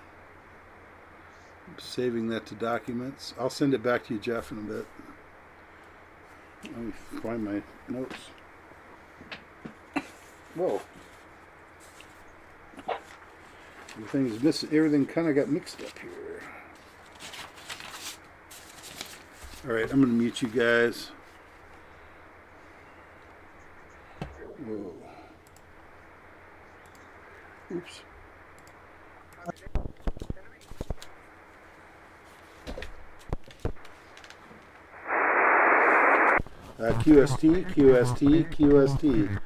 saving that to documents. I'll send it back to you, Jeff, in a bit. Let me find my notes. Whoa. Everything's missing. Everything kind of got mixed up here. All right, I'm going to mute you guys. Whoa. Oops. QST.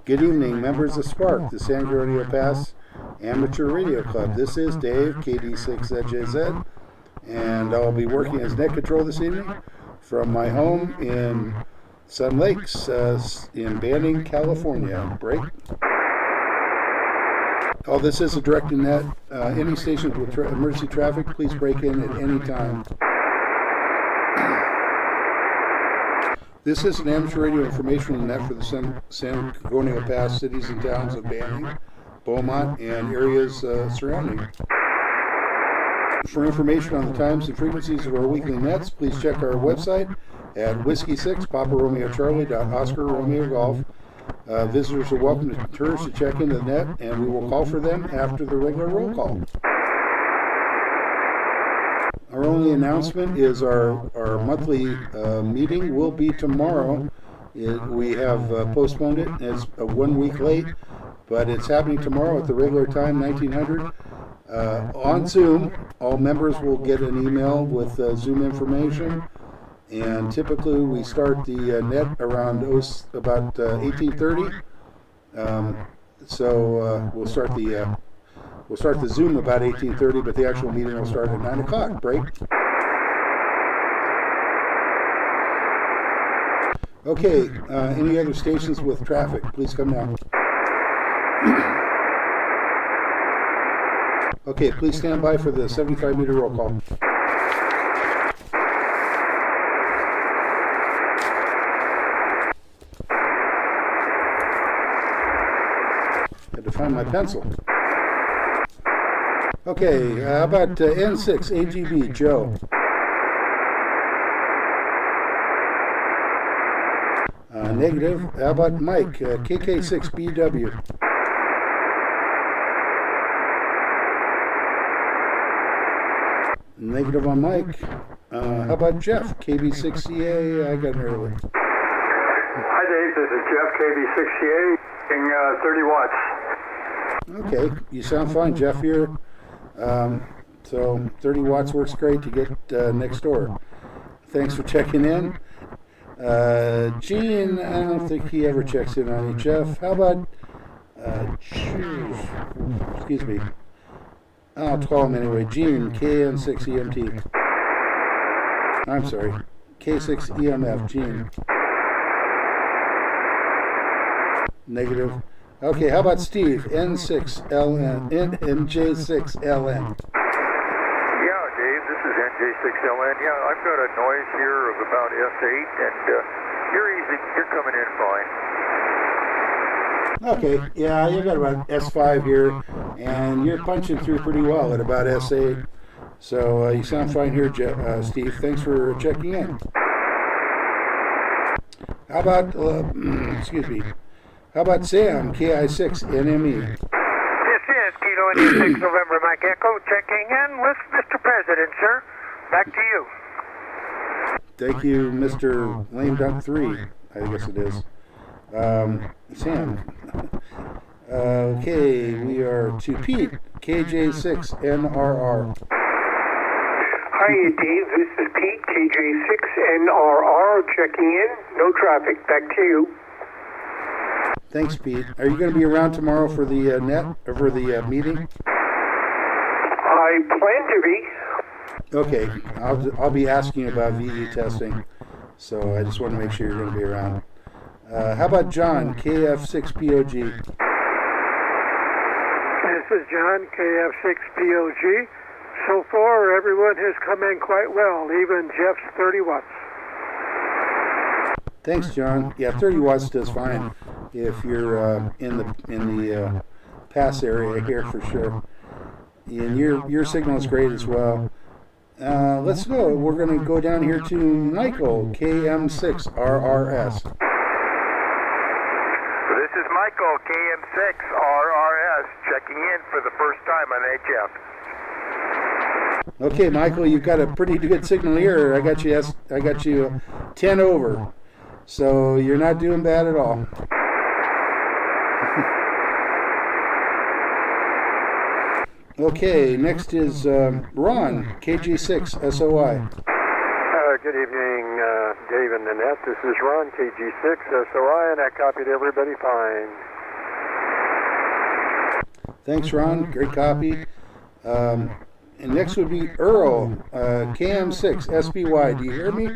Good evening, members of SPARC, the San Gorgonio Pass Amateur Radio Club. This is Dave, KD6ZJZ, and I'll be working as net control this evening from my home in Sun Lakes in Banning, California. Break. Oh, this is a directing net. Any stations with emergency traffic, please break in at any time. This is an amateur radio informational net for the San Gorgonio Pass cities and towns of Banning, Beaumont, and areas surrounding. For information on the times and frequencies of our weekly nets, please check our website at Whiskey6 Papa Romeo Charlie Oscar Romeo Golf. Visitors are welcome to tours to check into the net, and we will call for them after the regular roll call. Our only announcement is our monthly meeting will be tomorrow. We have postponed it. It's 1 week late, but it's happening tomorrow at the regular time, 1900. On Zoom, all members will get an email with Zoom information, and typically we start the net around about 18:30. We'll start the Zoom about 18:30, but the actual meeting will start at 9 o'clock. Break. Okay, any other stations with traffic, please come now. Okay, please stand by for the 75-meter roll call. Had to find my pencil. Okay, how about N6 AGB, Joe? Negative. How about Mike, KK6 BW? Negative on Mike. How about Jeff, KB6CA? I got an early. Hi Dave, this is Jeff, KB6CA, 30 watts. Okay, you sound fine, Jeff, here. So 30 watts works great to get next door. Thanks for checking in. Gene, I don't think he ever checks in on you, Jeff. How about, excuse me. I'll call him anyway. Gene, KN6EMT. I'm sorry, K6EMF, Gene. Negative. Okay, how about Steve, N6LN, NJ6LN? Yeah, Dave, this is NJ6LN. Yeah, I've got a noise here of about S8, and you're coming in fine. Okay, yeah, you got about S5 here, and you're punching through pretty well at about S8. So you sound fine here, Steve. Thanks for checking in. How about, excuse me, how about Sam, KI6 NME? This is Kilo India 6 November Mike Echo checking in with Mr. President, sir. Back to you. Thank you, Mr. Lame Duck 3, I guess it is. Sam. Okay, we are to Pete, KJ6NRR. Hi, Dave. This is Pete, KJ6NRR, checking in. No traffic. Back to you. Thanks, Pete. Are you going to be around tomorrow for the meeting? I plan to be. Okay, I'll be asking about VE testing, so I just want to make sure you're going to be around. How about John, KF6POG? This is John, KF6POG. So far, everyone has come in quite well, even Jeff's 30 watts. Thanks, John. Yeah, 30 watts does fine if you're in the pass area here for sure. And your signal is great as well. Let's go. We're going to go down here to Michael, KM6RRS. This is Michael, KM6RRS, checking in for the first time on HF. Okay, Michael, you've got a pretty good signal here. I got you 10 over, so you're not doing bad at all. Okay, next is Ron, KG6SOI. Good evening, Dave and Nanette. This is Ron, KG6SOI, and I copied everybody fine. Thanks, Ron. Great copy. And next would be Earl, KM6 SPY. Do you hear me?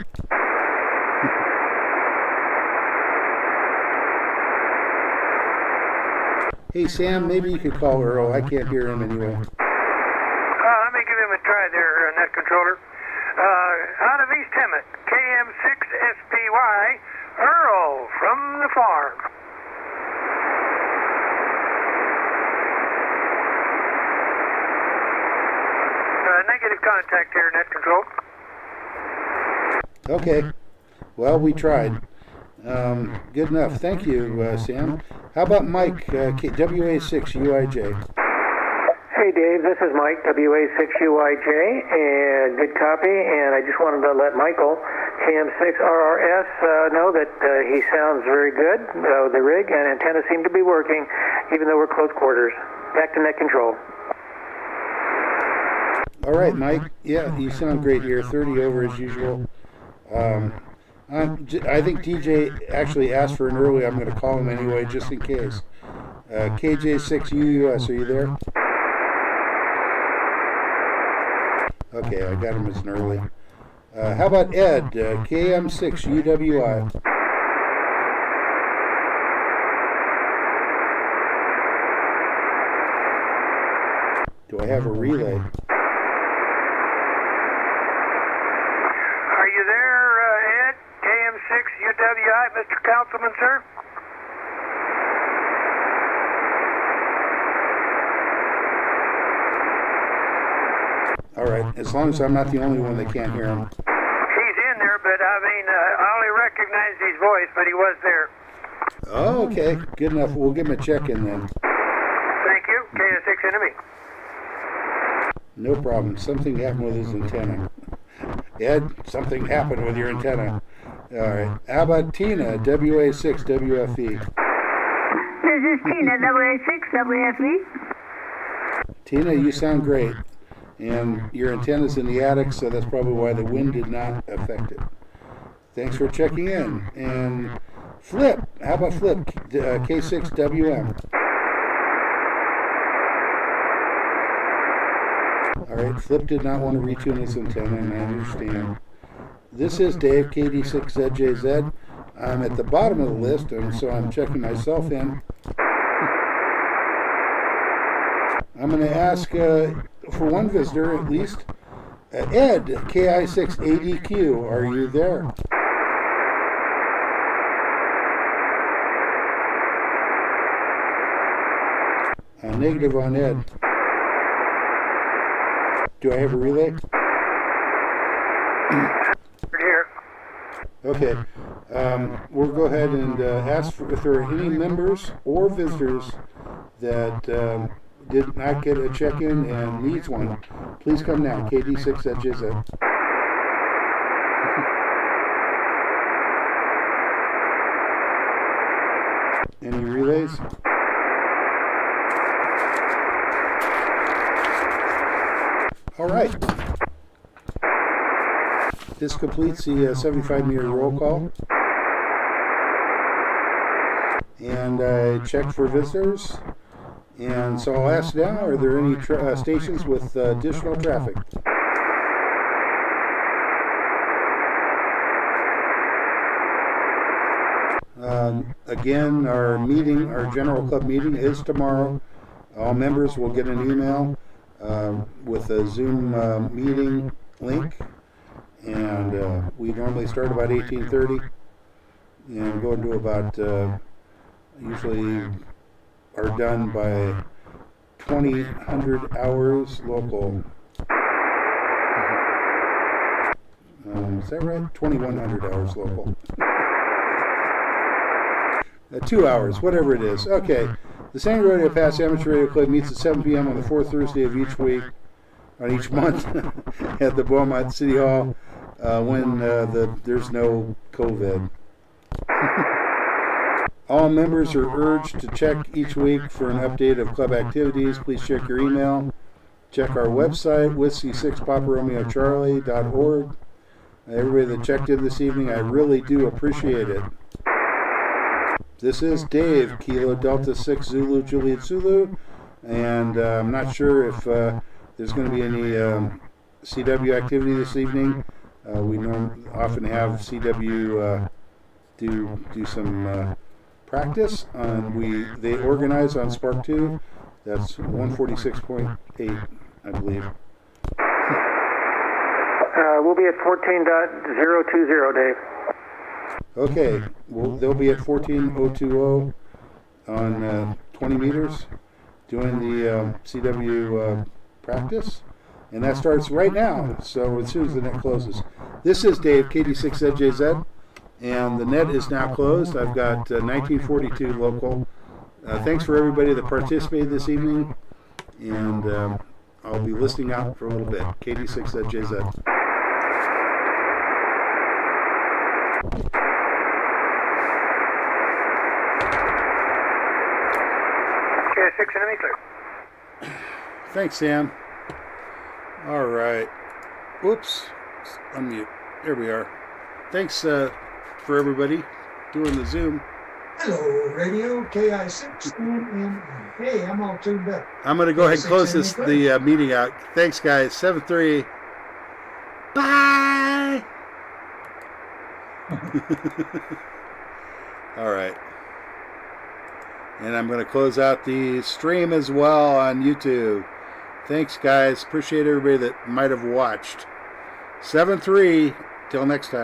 Hey, Sam, maybe you could call Earl. I can't hear him anyway. Let me give him a try there, net controller. Out of East Hemet, KM6SPY, Earl from the farm. Negative contact here, net control. Okay. Well, we tried. Good enough. Thank you, Sam. How about Mike, WA6UIJ? Hey Dave, this is Mike, WA6UIJ, and good copy, and I just wanted to let Michael, KM6RRS, know that he sounds very good. The rig and antenna seem to be working, even though we're close quarters. Back to net control. All right, Mike. Yeah, you sound great here. 30 over as usual. I think DJ actually asked for an early. I'm going to call him anyway, just in case. KJ6UUS, are you there? Okay, I got him as an early. How about Ed, KM6UWI? Do I have a relay? Are you there, Ed? KM6UWI, Mr. Councilman, sir? All right, as long as I'm not the only one that can't hear him. He's in there, but I mean, I only recognized his voice, but he was there. Oh, okay. Good enough. We'll give him a check-in then. Thank you. KS6 enemy. No problem. Something happened with his antenna. Ed, something happened with your antenna. All right. How about Tina, WA6WFE? This is Tina, WA6WFE. Tina, you sound great. And your antenna's in the attic, so that's probably why the wind did not affect it. Thanks for checking in. And Flip, how about Flip, K6WM? All right, Flip did not want to retune his antenna, and I understand. This is Dave, KD6ZJZ. I'm at the bottom of the list, and so I'm checking myself in. I'm going to ask for one visitor at least. Ed, KI6ADQ, are you there? Negative on Ed. Do I have a relay? Here. Okay. We'll go ahead and ask for if there are any members or visitors that did not get a check-in and needs one. Please come now. KD6@JZ. Any relays? All right. This completes the 75-meter roll call. And I checked for visitors. And so I'll ask now, are there any stations with additional traffic? Again, our general club meeting is tomorrow. All members will get an email with a Zoom meeting link. And we normally start about 18:30 and go into about, usually are done by 2000 hours local. Is that right? 2100 hours local. 2 hours, whatever it is. Okay. The San Rodeo Pass Amateur Radio Club meets at 7 p.m. on the fourth Thursday of each week, on each month, at the Beaumont City Hall when there's no COVID. All members are urged to check each week for an update of club activities. Please check your email. Check our website, whiskey6paparomeocharlie.org. Everybody that checked in this evening, I really do appreciate it. This is Dave, Kilo Delta 6 Zulu Juliet Zulu, and I'm not sure if there's going to be any CW activity this evening. We often have CW do some practice. They organize on SPARC 2. That's 146.8, I believe. We'll be at 14.020, Dave. Okay, they'll be at 14.020 on 20 meters doing the CW practice, and that starts right now, so as soon as the net closes. This is Dave, KD6ZJZ, and the net is now closed. I've got 1942 local. Thanks for everybody that participated this evening, and I'll be listening out for a little bit. KD6ZJZ. Okay, 6 enemy clear. Thanks, Sam. All right. Whoops. Unmute. There we are. Thanks for everybody doing the Zoom. Hello, radio, KI6, and hey, I'm all tuned up. I'm going to go ahead and close the meeting out. Thanks, guys. 7-3. Bye. All right. And I'm going to close out the stream as well on YouTube. Thanks, guys. Appreciate everybody that might have watched. 7-3. Till next time.